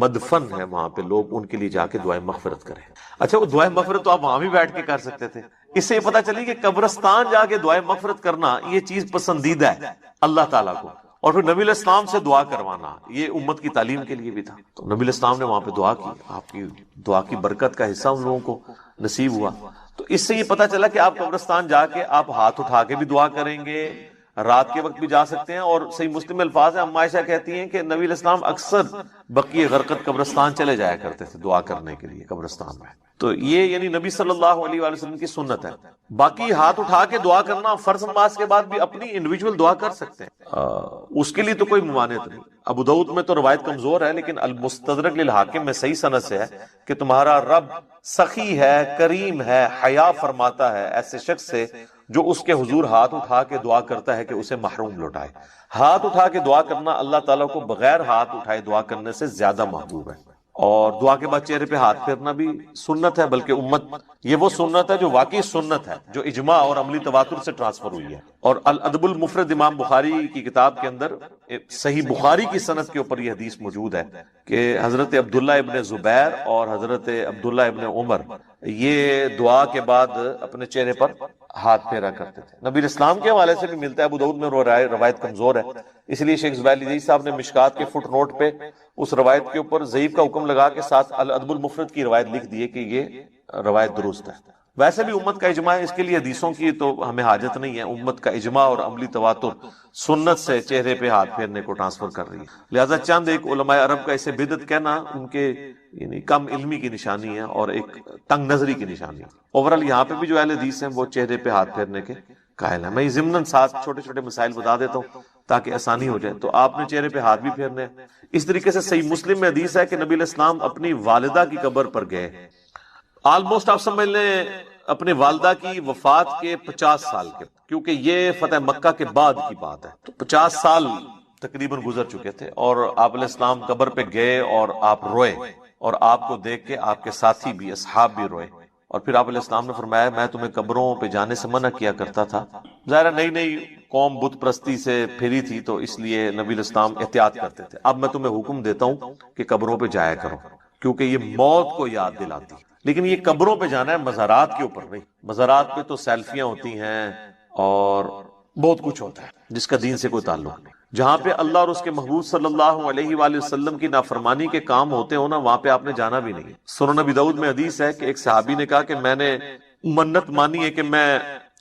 مدفن ہے وہاں پہ لوگ، ان کے لیے جا کے دعائیں مغفرت کریں۔ اچھا، وہ دعائیں مغفرت تو آپ وہاں بھی بیٹھ کے کر سکتے تھے۔ اس سے یہ پتہ چلی کہ قبرستان جا کے دعائیں مغفرت کرنا یہ چیز پسندیدہ ہے اللہ تعالیٰ کو، اور پھر نبی علیہ السلام سے دعا کروانا یہ امت کی تعلیم کے لیے بھی تھا۔ تو نبی علیہ السلام نے وہاں پہ دعا کی، آپ کی دعا کی برکت کا حصہ ان لوگوں کو نصیب ہوا۔ تو اس سے یہ پتہ چلا کہ آپ قبرستان جا کے آپ ہاتھ اٹھا کے بھی دعا کریں گے، رات کے وقت بھی جا سکتے ہیں، اور صحیح مسلم میں الفاظ ہیں، ام عائشہ کہتی ہیں کہ نبی علیہ السلام اکثر بقیع غرقد قبرستان چلے جایا کرتے تھے دعا کرنے کے لیے قبرستان میں۔ تو یہ یعنی نبی صلی اللہ علیہ وآلہ وسلم کی سنت ہے۔ باقی ہاتھ اٹھا کے دعا کرنا فرض نماز کے بعد بھی اپنی انڈیویجول دعا کر سکتے ہیں، اس کے لیے تو کوئی ممانعت نہیں۔ ابو داؤد میں تو روایت کمزور ہے، لیکن المستدرک للحاکم میں صحیح سند سے ہے کہ تمہارا رب سخی ہے، کریم ہے، حیا فرماتا ہے ایسے شخص سے جو اس کے حضور ہاتھ اٹھا کے دعا کرتا ہے کہ اسے محروم لوٹائے۔ ہاتھ اٹھا کے دعا کرنا اللہ تعالیٰ کو بغیر ہاتھ اٹھائے دعا کرنے سے زیادہ محبوب ہے، اور دعا کے بعد چہرے پہ ہاتھ پھیرنا بھی سنت ہے، بلکہ امت یہ وہ سنت ہے جو واقعی سنت ہے، جو اجماع اور عملی تواتر سے ٹرانسفر ہوئی ہے۔ اور الادب المفرد امام بخاری کی کتاب کے اندر صحیح بخاری کی سند کے اوپر یہ حدیث موجود ہے کہ حضرت عبداللہ ابن زبیر اور حضرت عبداللہ ابن عمر یہ دعا کے بعد اپنے چہرے پر ہاتھ پھیرا کرتے تھے۔ نبی اسلام کے حوالے سے بھی ملتا ہے، ابو داؤد میں روایت کمزور ہے، اس لیے شیخ زبیر علی صاحب نے مشکات کے فٹ نوٹ پہ اس روایت کے اوپر ضعیف کا حکم لگا کے ساتھ الادب المفرد کی روایت لکھ دی ہے کہ یہ روایت درست ہے۔ ویسے بھی امت کا اجماع ہے، اس کے لیے حدیثوں کی تو ہمیں حاجت نہیں ہے، امت کا اجماع اور عملی تواتر سنت سے چہرے پہ ہاتھ پھیرنے کو ٹرانسفر کر رہی ہے۔ لہذا چند ایک علماء عرب کا اسے بدعت کہنا ان کے یعنی کم علمی کی نشانی ہے اور ایک تنگ نظری کی نشانی ہے۔ اوورال یہاں پہ بھی جو اہل حدیث ہیں وہ چہرے پہ ہاتھ پھیرنے کے قائل ہیں۔ میں یہ ضمناً ساتھ چھوٹے چھوٹے مسائل بتا دیتا ہوں تاکہ آسانی ہو جائے۔ تو آپ نے چہرے پہ ہاتھ بھی پھیرنے ہیں۔ اس طریقے سے صحیح مسلم میں حدیث ہے کہ نبی علیہ السلام اپنی والدہ کی قبر پر گئے، آلموسٹ آپ سمجھ لیں اپنے والدہ کی وفات کے 50 سال کے، کیونکہ یہ فتح مکہ کے بعد کی بات ہے، تو 50 سال تقریباً گزر چکے تھے، اور آپ علیہ السلام قبر پہ گئے اور آپ روئے، اور آپ کو دیکھ کے آپ کے ساتھی بھی اصحاب بھی روئے، اور پھر آپ علیہ السلام نے فرمایا میں تمہیں قبروں پہ جانے سے منع کیا کرتا تھا۔ ظاہر نئی نئی قوم بت پرستی سے پھری تھی تو اس لیے نبی علیہ السلام احتیاط کرتے تھے، اب میں تمہیں حکم دیتا ہوں کہ قبروں پہ جایا کرو، کیونکہ یہ موت کو یاد دلاتی۔ لیکن یہ قبروں پہ جانا ہے، مزارات کے اوپر نہیں۔ مزارات پہ تو سیلفیاں ہوتی ہیں اور بہت کچھ ہوتا ہے جس کا دین سے کوئی تعلق نہیں۔ جہاں پہ اللہ اور اس کے محبوب صلی اللہ علیہ وآلہ وسلم کی نافرمانی کے کام ہوتے ہو نا، وہاں پہ آپ نے جانا بھی نہیں۔ سنن نبی داؤد میں حدیث ہے کہ ایک صحابی نے کہا کہ میں نے منت مانی ہے کہ میں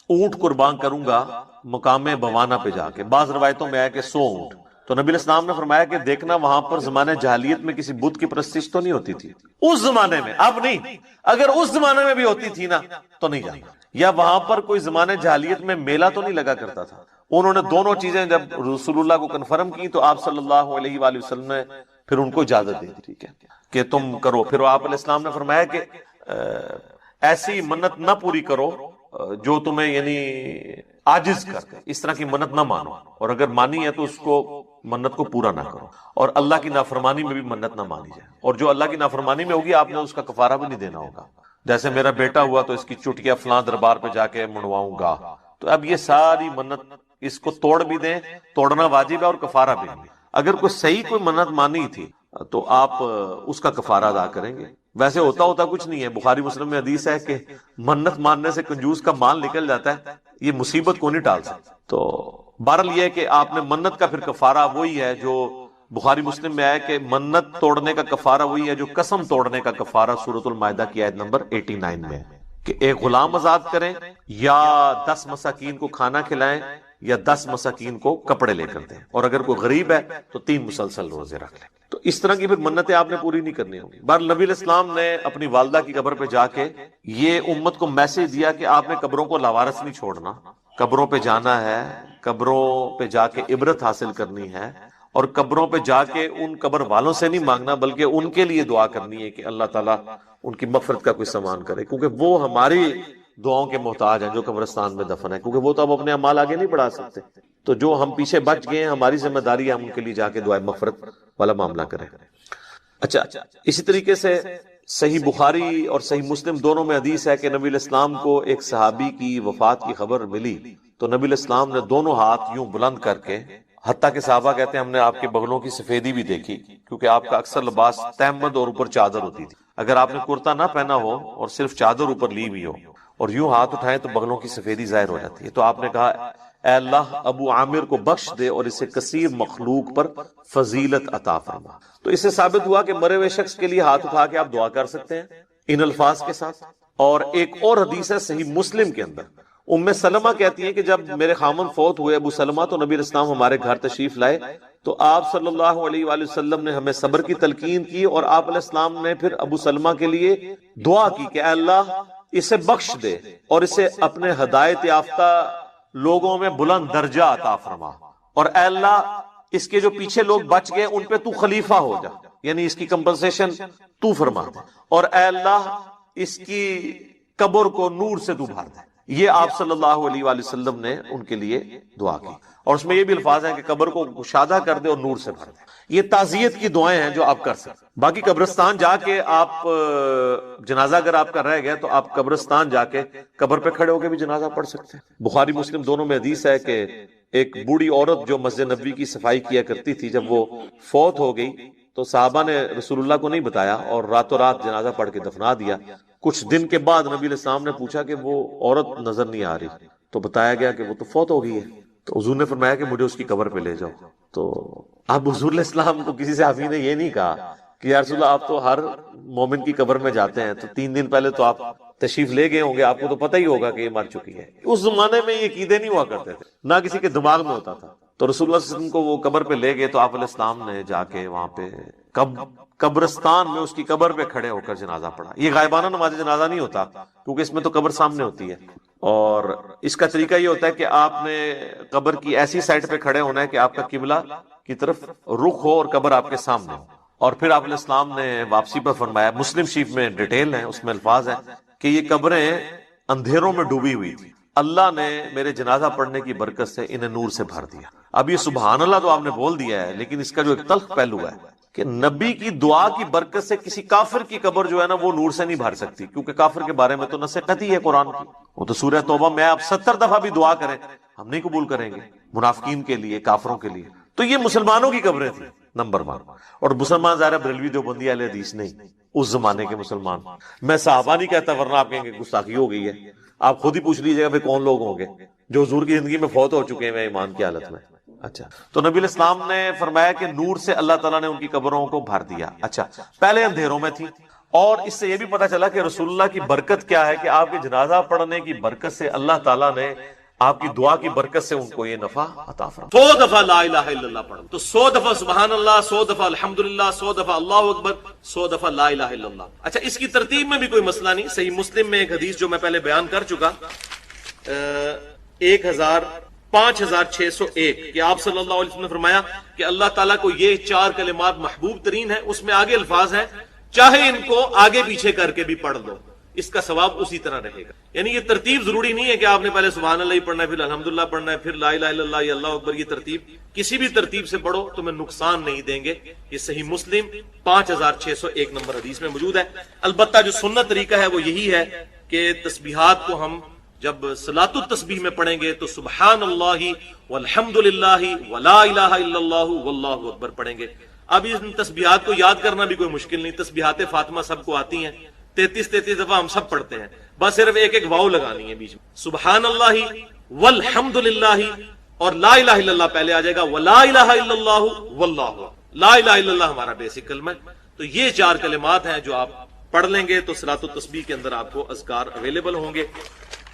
اونٹ قربان کروں گا مقام بوانا پہ جا کے، بعض روایتوں میں ہے کہ 100 اونٹ۔ تو نبی علیہ السلام نے فرمایا کہ دیکھنا وہاں پر زمانے جاہلیت میں کسی بت کی پرستش تو نہیں ہوتی تھی، اس زمانے میں، اب نہیں، اگر اس زمانے میں بھی ہوتی تھی نا تو نہیں جانا، یا وہاں پر کوئی زمانے جاہلیت میں میلہ تو نہیں لگا کرتا تھا۔ انہوں نے دونوں چیزیں جب رسول اللہ کو کنفرم کی تو آپ صلی اللہ علیہ وآلہ وسلم نے پھر ان کو اجازت دی، ٹھیک ہے کہ تم کرو۔ پھر آپ علیہ السلام نے فرمایا کہ ایسی منت نہ پوری کرو جو تمہیں یعنی عاجز کر دے، اس طرح کی منت نہ مانو، اور اگر مانی ہے تو اس کو منت کو پورا نہ کرو، اور اللہ کی نافرمانی میں بھی منت نہ مانی جائے، اور جو اللہ کی نافرمانی میں ہوگی آپ نے اس کا کفارہ بھی نہیں دینا ہوگا۔ جیسے میرا بیٹا ہوا تو اس کی چٹکیاں فلاں دربار پہ جا کے منڈواؤں گا، تو اب یہ ساری منت اس کو توڑ بھی دیں، توڑنا واجب ہے اور کفارہ بھی نہیں۔ اگر کوئی صحیح کوئی منت مانی تھی تو آپ اس کا کفارہ ادا کریں گے۔ ویسے ہوتا کچھ نہیں ہے، بخاری مسلم میں حدیث ہے کہ منت ماننے سے کنجوس کا مال نکل جاتا ہے، یہ مصیبت کو نہیں ٹال سکتا۔ تو بہرحال یہ ہے کہ آپ نے منت کا پھر کفارہ وہی ہے جو بخاری مسلم میں آیا کہ منت توڑنے کا کفارہ وہی ہے جو قسم توڑنے کا کفارہ سورۃ المائدہ کی آیت نمبر 89 میں ہے، کہ ایک غلام آزاد کریں یا 10 مساکین کو کھانا کھلائیں یا 10 مساکین کو کپڑے لے کر دیں، اور اگر کوئی غریب ہے تو 3 مسلسل روزے رکھ لیں۔ تو اس طرح کی پھر منتیں آپ نے پوری نہیں کرنی ہوگی۔ بہرحال نبی علیہ السلام نے اپنی والدہ کی قبر پہ جا کے یہ امت کو میسج دیا کہ آپ نے قبروں کو لاوارث نہیں چھوڑنا، قبروں پہ جانا ہے، قبروں پہ جا کے عبرت حاصل کرنی ہے، اور قبروں پہ جا کے ان قبر والوں سے نہیں مانگنا بلکہ ان کے لیے دعا کرنی ہے کہ اللہ تعالیٰ ان کی مغفرت کا کوئی سامان کرے، کیونکہ وہ ہماری دعاؤں کے محتاج ہیں جو قبرستان میں دفن ہے، کیونکہ وہ تو اب اپنے اعمال آگے نہیں بڑھا سکتے۔ تو جو ہم پیچھے بچ گئے ہیں ہماری ذمہ داری ہے ہم ان کے لیے جا کے دعائے مغفرت والا معاملہ کریں۔ اچھا، اسی طریقے سے صحیح بخاری اور صحیح مسلم دونوں میں حدیث ہے کہ نبی علیہ السلام کو ایک صحابی کی وفات کی خبر ملی تو نبی علیہ السلام نے دونوں ہاتھ یوں بلند کر کے، حتیٰ کہ صحابہ کہتے ہیں ہم نے آپ کے بغلوں کی سفیدی بھی دیکھی، کیونکہ آپ کا اکثر لباس تہمد اور اوپر چادر ہوتی تھی، اگر آپ نے کرتا نہ پہنا ہو اور صرف چادر اوپر لی ہوئی ہو اور یوں ہاتھ اٹھائیں تو بغلوں کی سفیدی ظاہر ہو جاتی ہے۔ تو آپ نے کہا اے اللہ ابو عامر کو بخش دے اور اسے کثیر مخلوق پر فضیلت عطا فرما۔ تو اس سے ثابت ہوا کہ مرے ہوئے شخص کے لیے ہاتھ اٹھا کے آپ دعا کر سکتے ہیں ان الفاظ کے ساتھ۔ اور ایک اور حدیث ہے صحیح مسلم کے اندر، ام سلمہ کہتی ہیں کہ جب میرے خامن فوت ہوئے ابو سلمہ تو نبی علیہ السلام ہمارے گھر تشریف لائے تو آپ صلی اللہ علیہ وآلہ وسلم نے ہمیں صبر کی تلقین کی، اور آپ علیہ السلام نے پھر ابو سلمہ کے لیے دعا کی کہ اے اللہ اسے بخش دے اور اسے اپنے ہدایت یافتہ لوگوں میں بلند درجہ عطا فرما، اور اے اللہ اس کے جو پیچھے لوگ بچ گئے ان پہ تو خلیفہ ہو جا، یعنی اس کی کمپنسیشن تو فرما دے، اور اے اللہ اس کی قبر کو نور سے تو بھر دے۔ یہ آپ صلی اللہ علیہ وآلہ وسلم نے ان کے لیے دعا کی، اور اس میں یہ بھی الفاظ ہیں کہ قبر کو گشادہ کر دے اور نور سے بھر دے۔ یہ تعزیت کی دعائیں ہیں جو آپ کر سکتے۔ باقی قبرستان جا کے آپ جنازہ اگر آپ کا رہ گیا تو آپ قبرستان جا کے قبر پہ کھڑے ہو کے بھی جنازہ پڑھ سکتے ہیں۔ بخاری مسلم دونوں میں حدیث ہے کہ ایک بوڑھی عورت جو مسجد نبوی کی صفائی کیا کرتی تھی جب وہ فوت ہو گئی تو صحابہ نے رسول اللہ کو نہیں بتایا اور راتوں رات جنازہ پڑھ کے دفنا دیا۔ کچھ دن کے بعد نبی علیہ السلام نے پوچھا کہ وہ عورت نظر نہیں آ رہی، تو بتایا گیا کہ وہ تو فوت ہو گئی ہے۔ تو حضور نے فرمایا کہ مجھے اس کی قبر پہ لے جاؤ۔ تو اب حضور علیہ السلام کو کسی صحابی نے یہ نہیں کہا کہ یا رسول اللہ آپ تو ہر مومن کی قبر میں جاتے ہیں، تو 3 دن پہلے تو آپ تشریف لے گئے ہوں گے، آپ کو تو پتہ ہی ہوگا کہ یہ مر چکی ہے۔ اس زمانے میں یہ عقیدے نہیں ہوا کرتے تھے، نہ کسی کے دماغ میں ہوتا تھا۔ تو رسول اللہ صلی اللہ علیہ وسلم کو وہ قبر پہ لے گئے تو آپ علیہ السلام نے جا کے وہاں پہ قبرستان میں اس کی قبر پہ کھڑے ہو کر جنازہ پڑھا۔ یہ غائبانہ نماز جنازہ نہیں ہوتا کیونکہ اس میں تو قبر سامنے ہوتی ہے، اور اس کا طریقہ یہ ہوتا ہے کہ آپ نے قبر کی ایسی سائڈ پہ کھڑے ہونا ہے کہ آپ کا قبلہ کی طرف رخ ہو اور قبر آپ کے سامنے ہو۔ اور پھر آپ علیہ السلام نے واپسی پر فرمایا، مسلم شریف میں ڈیٹیل ہے، اس میں الفاظ ہیں کہ یہ قبریں اندھیروں میں ڈوبی ہوئی تھی، اللہ نے میرے جنازہ پڑھنے کی برکت سے انہیں نور سے بھر دیا۔ اب یہ سبحان اللہ تو آپ نے بول دیا ہے، لیکن اس کا جو ایک تلخ پہلو ہے کہ نبی کی دعا کی برکت سے کسی کافر کی قبر جو ہے نا وہ نور سے نہیں بھر سکتی، کیونکہ کافر کے بارے میں تو نص قطعی ہے قرآن کی۔ وہ تو سورہ توبہ میں آپ 70 دفعہ بھی دعا کریں ہم نہیں قبول کریں گے، منافقین کے لیے، کافروں کے لیے۔ تو یہ مسلمانوں کی قبریں تھیں نمبر 1، اور مسلمان ظاہر بریلوی دیوبندی اہل حدیث نہیں، اس زمانے کے مسلمان۔ میں صحابہ نہیں کہتا ورنہ آپ کہیں گے گستاخی ہو گئی ہے۔ آپ خود ہی پوچھ لیجیے گا پھر کون لوگ ہوں گے جو حضور کی زندگی میں فوت ہو چکے ہیں ایمان کی حالت میں۔ اچھا، تو نبی علیہ السلام نے فرمایا کہ نور سے اللہ تعالیٰ نے ان کی قبروں کو بھر دیا۔ اچھا، پہلے اندھیروں میں تھی، اور اس سے یہ بھی پتا چلا کہ رسول اللہ کی برکت کیا ہے کہ آپ کے جنازہ پڑھنے کی برکت سے اللہ تعالیٰ نے آپ کی دعا کی برکت سے ان کو یہ نفع عطا فرمایا۔ 100 دفعہ لا الہ الا اللہ پڑھو تو 100 دفعہ سبحان اللہ، 100 دفعہ الحمدللہ، 100 دفعہ اللہ اکبر، 100 دفعہ لا الہ الا اللہ۔ اچھا، اس کی ترتیب میں بھی کوئی مسئلہ نہیں۔ صحیح مسلم میں ایک حدیث جو میں پہلے بیان کر چکا، 5601 کہ آپ صلی اللہ علیہ وسلم نے فرمایا کہ اللہ تعالیٰ کو یہ 4 کلمات محبوب ترین ہیں۔ اس میں آگے الفاظ ہیں چاہے ان کو آگے پیچھے کر کے بھی پڑھ لو، اس کا ثواب اسی طرح رہے گا. یعنی یہ ترتیب ضروری نہیں ہے کہ آپ نے پہلے سبحان اللہ ہی پڑھنا ہے، پھر الحمدللہ پڑھنا ہے، پھر لا الہ الا اللہ یا اللہ اکبر. یہ ترتیب کسی بھی ترتیب سے پڑھو تمہیں نقصان نہیں دیں گے. یہ صحیح مسلم 5601 نمبر حدیث میں موجود ہے. البتہ جو سنت طریقہ ہے وہ یہی ہے کہ تسبیحات کو ہم جب صلاۃ التسبیح میں پڑھیں گے تو سبحان اللہ والحمدللہ ولا الہ الا اللہ واللہ اکبر پڑھیں گے. اب ان تسبیحات کو یاد کرنا بھی کوئی مشکل نہیں. تسبیحات فاطمہ سب کو آتی ہیں، 33 دفعہ ہم سب پڑھتے ہیں. بس صرف ایک ایک واو لگانی ہے بیچ میں. سبحان اللہ والحمدللہ اور لا الہ الا اللہ پہلے آ جائے گا، ولا الہ الا اللہ واللہ. لا الہ الا اللہ ہمارا بیسک کلمہ ہے. تو یہ 4 کلمات ہیں جو آپ پڑھ لیں گے تو صلاۃ التسبیح کے اندر آپ کو اذکار اویلیبل ہوں گے.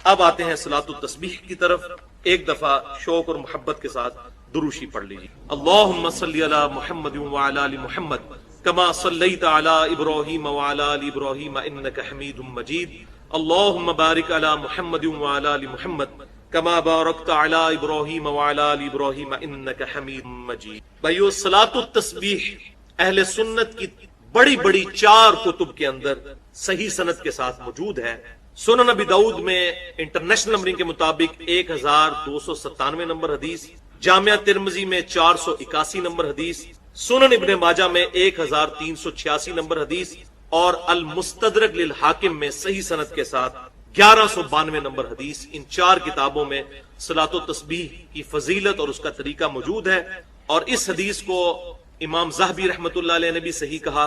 اب آتے ہیں صلاۃ التسبیح کی طرف. ایک دفعہ شوق اور محبت کے ساتھ دروشی پڑھ لیجیے. اللہم صلی علی محمد وعلی آل محمد کما صلیت علی ابراہیم وعلی آل ابراہیم انک حمید مجید. اللہم بارک علی محمد وعلی آل محمد کما بارکت علی ابراہیم وعلی آل ابراہیم انک حمید مجید. بھائیو، صلاۃ التسبیح اہل سنت کی بڑی بڑی 4 کتب کے اندر صحیح سند کے ساتھ موجود ہے. سنن ابی داؤد میں انٹرنیشنل نمبرنگ کے مطابق 1297 نمبر حدیث، جامعہ ترمذی میں 481 نمبر حدیث، سنن ابن ماجہ میں 1386 نمبر حدیث اور المستدرک للحاکم میں صحیح سند کے ساتھ 1192 نمبر حدیث. ان 4 کتابوں میں صلاۃ التسبیح کی فضیلت اور اس کا طریقہ موجود ہے. اور اس حدیث کو امام ذہبی رحمۃ اللہ علیہ نے بھی صحیح کہا،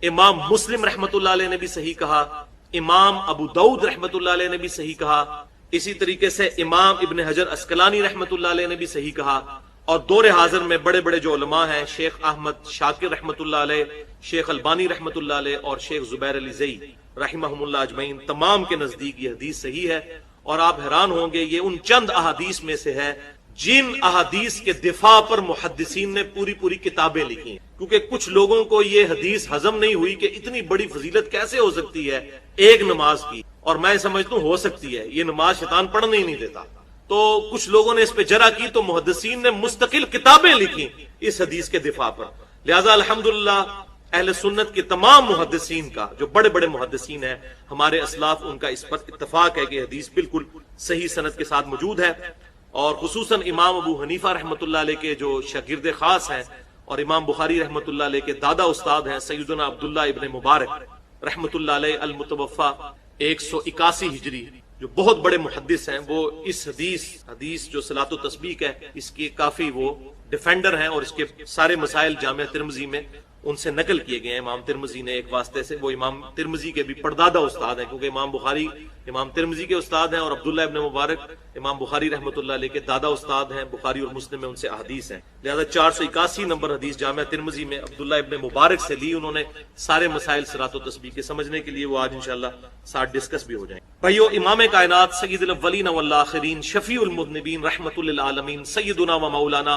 امام مسلم رحمۃ اللہ علیہ نے بھی صحیح کہا، امام ابو داؤد رحمۃ اللہ علیہ نے بھی صحیح کہا، اسی طریقے سے امام ابن حجر عسقلانی رحمۃ اللہ علیہ نے بھی صحیح کہا. اور دور حاضر میں بڑے بڑے جو علماء ہیں، شیخ احمد شاکر رحمۃ اللہ علیہ، شیخ البانی رحمۃ اللہ علیہ اور شیخ زبیر علی زئی رحمہم اللہ اجمعین، تمام کے نزدیک یہ حدیث صحیح ہے. اور آپ حیران ہوں گے، یہ ان چند احادیث میں سے ہے جن احادیث کے دفاع پر محدثین نے پوری کتابیں لکھی ہیں. کیونکہ کچھ لوگوں کو یہ حدیث ہضم نہیں ہوئی کہ اتنی بڑی فضیلت کیسے ہو سکتی ہے ایک نماز کی. اور میں سمجھتا ہوں ہو سکتی ہے، یہ نماز شیطان پڑھنے ہی نہیں دیتا. تو کچھ لوگوں نے اس پہ جرح کی تو محدثین نے مستقل کتابیں لکھی اس حدیث کے دفاع پر. لہذا الحمدللہ اہل سنت کے تمام محدثین کا، جو بڑے بڑے محدثین ہیں ہمارے اسلاف، ان کا اس پر اتفاق ہے کہ حدیث بالکل صحیح سند کے ساتھ موجود ہے. اور خصوصاً امام ابو حنیفہ رحمۃ اللہ علیہ کے جو شاگرد خاص ہیں اور امام بخاری رحمۃ اللہ علیہ کے دادا استاد ہیں سیدنا عبداللہ ابن مبارک رحمۃ اللہ علیہ المتوفى 181 ہجری، جو بہت بڑے محدث ہیں، وہ اس حدیث جو صلاۃ التسبیح ہے اس کے کافی وہ ڈیفینڈر ہیں. اور اس کے سارے مسائل جامعہ ترمذی میں ان سے نقل کیے گئے ہیں. امام ترمذی نے ایک واسطے سے، وہ امام ترمذی کے بھی پردادا استاد ہیں، کیونکہ امام بخاری امام ترمذی کے استاد ہیں اور عبداللہ ابن مبارک امام بخاری رحمۃ اللہ علیہ کے دادا استاد ہیں. بخاری اور مسلم میں ان سے احادیث ہیں. لہذا 481 نمبر حدیث جامعہ ترمذی میں عبداللہ ابن مبارک سے لی انہوں نے. سارے مسائل صلاۃ و تسبیح کے سمجھنے کے لیے وہ آج انشاءاللہ ساتھ ڈسکس بھی ہو جائیں. بھائیو، امام کائنات سید الاولین والآخرین شفیع المذنبین رحمۃ للعالمین سیدنا و مولانا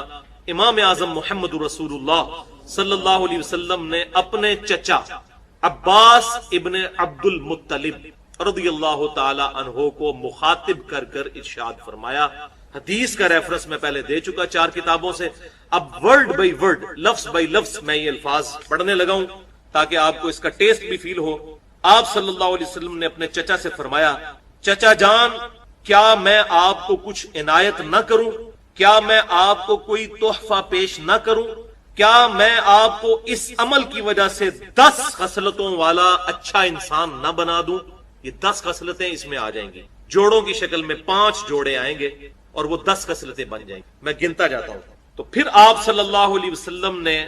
امام اعظم محمد رسول اللہ صلی اللہ علیہ وسلم نے اپنے چچا عباس ابن عبد المطلب رضی اللہ تعالی عنہ کو مخاطب کر کر ارشاد فرمایا. حدیث کا ریفرنس میں پہلے دے چکا 4 کتابوں سے. اب ورڈ بائی ورڈ، لفظ بائی لفظ میں یہ الفاظ پڑھنے لگا ہوں تاکہ آپ کو اس کا ٹیسٹ بھی فیل ہو. آپ صلی اللہ علیہ وسلم نے اپنے چچا سے فرمایا، چچا جان، کیا میں آپ کو کچھ عنایت نہ کروں؟ کیا میں آپ کو کوئی تحفہ پیش نہ کروں؟ کیا میں آپ کو اس عمل کی وجہ سے 10 خصلتوں والا اچھا انسان نہ بنا دوں؟ یہ 10 خصلتیں اس میں آ جائیں گی. جوڑوں کی شکل میں 5 جوڑے آئیں گے اور وہ 10 خصلتیں بن جائیں گی. میں گنتا جاتا ہوں. تو پھر آپ صلی اللہ علیہ وسلم نے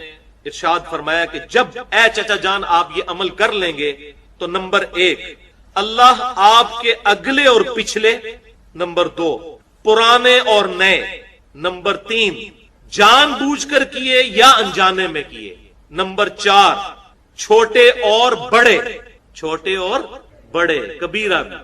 ارشاد فرمایا کہ جب اے چچا جان آپ یہ عمل کر لیں گے تو نمبر 1 اللہ آپ کے اگلے اور پچھلے، نمبر 2 پرانے اور نئے، نمبر 3 جان بوجھ کر کیے یا انجانے میں کیے، نمبر 4 چھوٹے اور بڑے، چھوٹے اور بڑے کبیرہ بھی،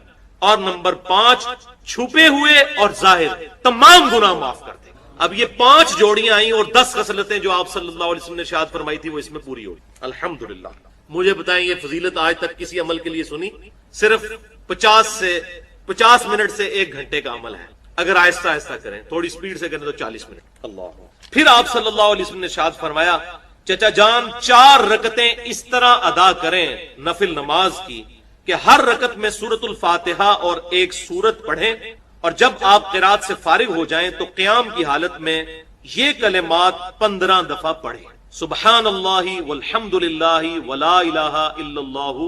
اور نمبر 5 چھپے ہوئے اور ظاہر تمام گناہ معاف کرتے. اب یہ 5 جوڑیاں آئیں اور 10 خصلتیں جو آپ صلی اللہ علیہ وسلم نے ارشاد فرمائی تھی وہ اس میں پوری ہوئی. الحمدللہ. مجھے بتائیں یہ فضیلت آج تک کسی عمل کے لیے سنی؟ صرف 50 منٹ سے 1 گھنٹے کا عمل ہے. اگر آہستہ آہستہ کریں، تھوڑی سپیڈ سے کریں تو 40 منٹ. اللہ. پھر آپ صلی اللہ علیہ وسلم نے ارشاد فرمایا، چچا جان 4 رکعتیں اس طرح ادا کریں نفل نماز کی کہ ہر رکعت میں سورۃ الفاتحہ اور ایک سورت پڑھیں، اور جب آپ قرات سے فارغ ہو جائیں تو قیام کی حالت میں یہ کلمات 15 دفعہ پڑھیں، سبحان اللہ والحمد للہ ولا الہ الا اللہ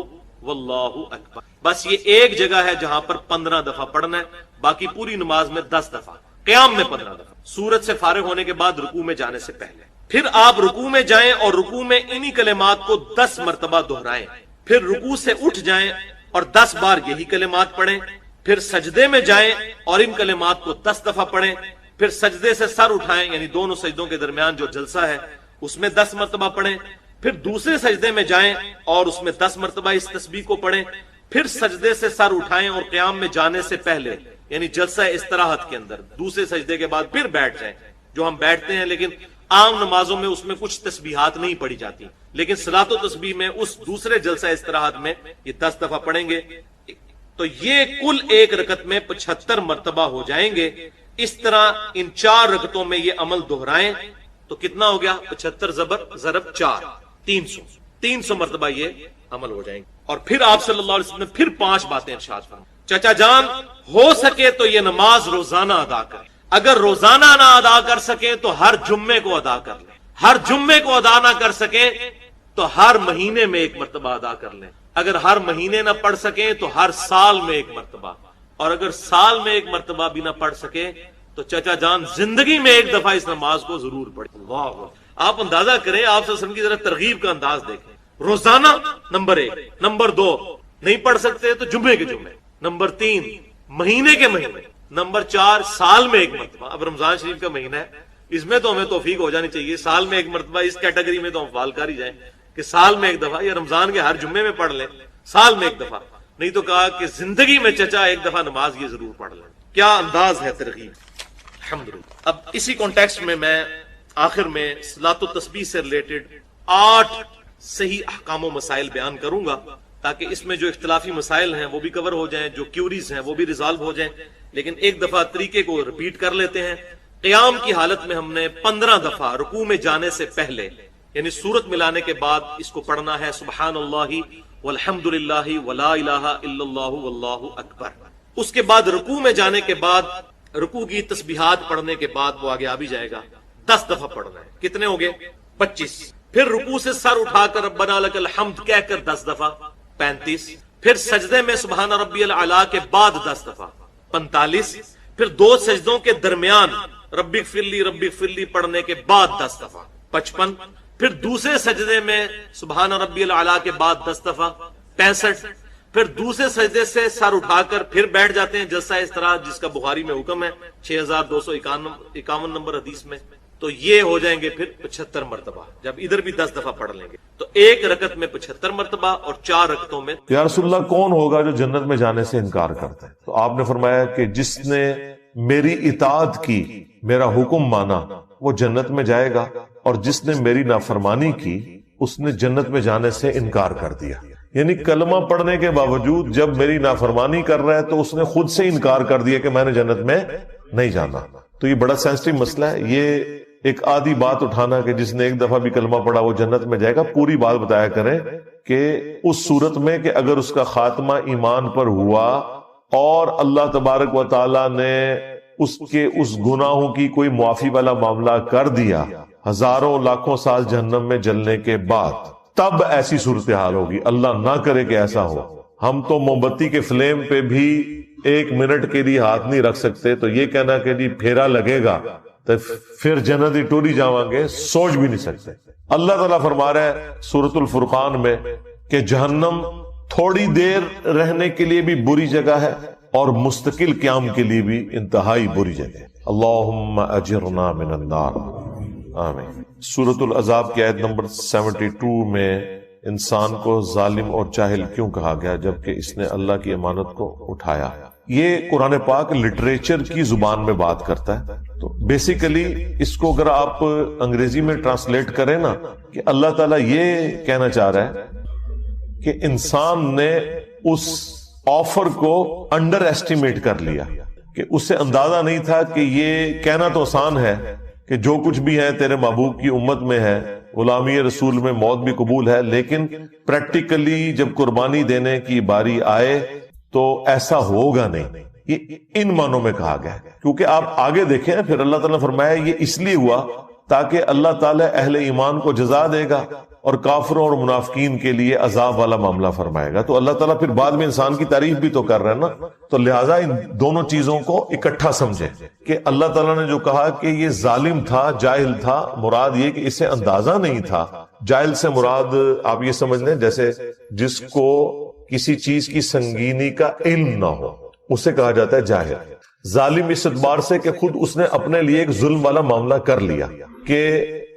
واللہ اکبر۔ بس یہ ایک جگہ ہے جہاں پر 15 دفعہ پڑھنا ہے، باقی پوری نماز میں 10 دفعہ، قیام میں 15 دفعہ، سورت سے فارغ ہونے کے بعد رکوع میں جانے سے پہلے۔ پھر آپ رکوع میں جائیں اور رکوع میں انہی کلمات کو 10 مرتبہ دہرائیں، پھر رکوع سے اٹھ جائیں اور 10 بار یہی کلمات پڑھیں، پھر سجدے میں جائیں اور ان کلمات کو 10 دفعہ پڑھیں، پھر سجدے سے سر اٹھائیں، یعنی دونوں سجدوں کے درمیان جو جلسہ ہے اس میں 10 مرتبہ پڑھیں، پھر دوسرے سجدے میں جائیں اور اس میں 10 مرتبہ اس تسبیح کو پڑھیں، پھر سجدے سے سر اٹھائیں اور قیام میں جانے سے پہلے یعنی جلسہ استراحت کے اندر دوسرے سجدے کے بعد پھر بیٹھ جائیں، جو ہم بیٹھتے ہیں لیکن عام نمازوں میں اس میں کچھ تسبیحات نہیں پڑھی جاتی، لیکن صلاۃ و تسبیح میں اس دوسرے جلسہ استراحت میں یہ 10 دفعہ پڑھیں گے، تو یہ کل ایک رکعت میں 75 مرتبہ ہو جائیں گے۔ اس طرح ان 4 رکعتوں میں یہ عمل دہرائیں تو کتنا ہو گیا؟ 75 ضرب 4 300 مرتبہ یہ عمل ہو جائیں گے۔ اور پھر آپ صلی اللہ علیہ وسلم نے پھر 5 باتیں ارشاد فرمائیں، چچا جان ہو سکے تو یہ نماز روزانہ ادا کریں، اگر روزانہ نہ ادا کر سکیں تو ہر جمعے کو ادا کر لیں، ہر جمعے کو ادا نہ کر سکیں تو ہر مہینے میں 1 مرتبہ ادا کر لیں، اگر ہر مہینے نہ پڑھ سکیں تو ہر سال میں 1 مرتبہ، اور اگر سال میں 1 مرتبہ بھی نہ پڑھ سکیں تو چچا جان زندگی میں 1 دفعہ اس نماز کو ضرور پڑھیں۔ اللہ، آپ اندازہ کریں، آپ صلی اللہ علیہ وسلم کی ذرا ترغیب کا انداز دیکھیں، روزانہ نمبر 1، نمبر 2 نہیں پڑھ سکتے تو جمعے کے جمعے، نمبر 3 مہینے کے مہینے، نمبر 4 سال میں 1 مرتبہ۔ اب رمضان شریف کا مہینہ ہے، اس میں تو ہمیں توفیق ہو جانی چاہیے، سال میں 1 مرتبہ، اس کیٹیگری میں تو ہم فعال کر ہی جائیں کہ سال میں 1 دفعہ، یا رمضان کے ہر جمعے میں پڑھ لیں، سال میں 1 دفعہ، نہیں تو کہا کہ زندگی میں چچا 1 دفعہ نماز یہ ضرور پڑھ لیں۔ کیا انداز ہے ترغیب، الحمدللہ۔ اب اسی کانٹیکسٹ میں آخر میں صلاۃ و تسبیح سے ریلیٹڈ 8 صحیح احکام و مسائل بیان کروں گا، تاکہ اس میں جو اختلافی مسائل ہیں وہ بھی کور ہو جائیں، جو کیوریز ہیں وہ بھی ریزالو ہو جائیں، لیکن ایک دفعہ طریقے کو ریپیٹ کر لیتے ہیں۔ قیام کی حالت میں ہم نے 15 دفعہ رکوع میں جانے سے پہلے یعنی سورت ملانے کے بعد اس کو پڑھنا ہے، سبحان اللہ والحمد للہ ولا الہ الا اللہ واللہ اکبر۔ اس کے بعد رکوع میں جانے کے بعد رکوع کی تسبیحات پڑھنے کے بعد وہ آگے آ بھی جائے گا، 10 دفعہ پڑھنا ہے، کتنے ہو گئے؟ 25۔ پھر رکوع سے سر اٹھا کر ربنا لک الحمد کہہ کر 10 دفعہ، 35۔ پھر سجدے میں سبحان ربی الاعلی کے بعد 10 دفعہ، 45۔ پھر 2 سجدوں کے درمیان ربی اغفر لی پڑھنے کے بعد 10 دفعہ، 55۔ پھر دوسرے سجدے میں سبحان ربی الاعلی کے بعد 10 دفعہ، 65۔ پھر دوسرے سجدے سے سر اٹھا کر پھر بیٹھ جاتے ہیں جلسہ استراحت، جس کا بخاری میں حکم ہے 6251 نمبر حدیث میں، تو یہ ہو جائیں گے پھر 75 مرتبہ، جب ادھر بھی 10 دفعہ پڑھ لیں گے تو ایک رکعت میں 75 مرتبہ اور 4 رکعتوں میں۔ یا رسول اللہ کون ہوگا جو جنت میں جانے سے انکار کرتا ہے؟ تو آپ نے فرمایا کہ جس نے میری اطاعت کی، میرا حکم مانا، وہ جنت میں جائے گا، اور جس نے میری نافرمانی کی اس نے جنت میں جانے سے انکار کر دیا۔ یعنی کلمہ پڑھنے کے باوجود جب میری نافرمانی کر رہا ہے تو اس نے خود سے انکار کر دیا کہ میں نے جنت میں نہیں جانا۔ تو یہ بڑا سینسٹیو مسئلہ ہے، یہ ایک آدھی بات اٹھانا کہ جس نے 1 دفعہ بھی کلمہ پڑھا وہ جنت میں جائے گا، پوری بات بتایا کریں کہ اس صورت میں کہ اگر اس کا خاتمہ ایمان پر ہوا اور اللہ تبارک و تعالی نے اس کے اس گناہوں کی کوئی معافی والا معاملہ کر دیا ہزاروں لاکھوں سال جہنم میں جلنے کے بعد، تب ایسی صورتحال ہوگی۔ اللہ نہ کرے کہ ایسا ہو، ہم تو موم بتی کے فلیم پہ بھی 1 منٹ کے لیے ہاتھ نہیں رکھ سکتے، تو یہ کہنا کہ جی پھیرا لگے گا تو پھر جنت ہی ٹوری جاواں گے، سوچ بھی نہیں سکتے۔ اللہ تعالیٰ فرما رہا ہے سورۃ الفرقان میں کہ جہنم تھوڑی دیر رہنے کے لیے بھی بری جگہ ہے اور مستقل قیام کے لیے بھی انتہائی بری جگہ ہے۔ اللہم اجرنا من النار، آمین۔ سورۃ الاحزاب کی آیت نمبر 72 میں انسان کو ظالم اور جاہل کیوں کہا گیا جبکہ اس نے اللہ کی امانت کو اٹھایا؟ یہ قرآن پاک لٹریچر کی زبان میں بات کرتا ہے، تو بیسیکلی اس کو اگر آپ انگریزی میں ٹرانسلیٹ کریں نا، کہ اللہ تعالیٰ یہ کہنا چاہ رہا ہے کہ انسان نے اس آفر کو انڈر ایسٹیمیٹ کر لیا، کہ اسے اندازہ نہیں تھا کہ یہ کہنا تو آسان ہے کہ جو کچھ بھی ہے تیرے محبوب کی امت میں ہے غلامی رسول میں موت بھی قبول ہے، لیکن پریکٹیکلی جب قربانی دینے کی باری آئے تو ایسا ہوگا نہیں. یہ ان معنوں میں کہا گیا ہے، کیونکہ آپ آگے دیکھیں پھر اللہ تعالیٰ نے فرمایا یہ اس لیے ہوا تاکہ اللہ تعالیٰ اہل ایمان کو جزا دے گا اور کافروں اور منافقین کے لیے عذاب والا معاملہ فرمائے گا. تو اللہ تعالیٰ پھر بعد میں انسان کی تعریف بھی تو کر رہا ہے نا. تو لہٰذا ان دونوں چیزوں کو اکٹھا سمجھیں کہ اللہ تعالیٰ نے جو کہا کہ یہ ظالم تھا، جاہل تھا، مراد یہ کہ اسے اندازہ نہیں تھا. جاہل سے مراد آپ یہ سمجھ لیں جیسے جس کو کسی چیز کی سنگینی کا علم نہ ہو، اسے کہا جاتا ہے جاہل. ظالم اس اعتبار سے کہ خود اس نے اپنے لیے ایک ظلم والا معاملہ کر لیا کہ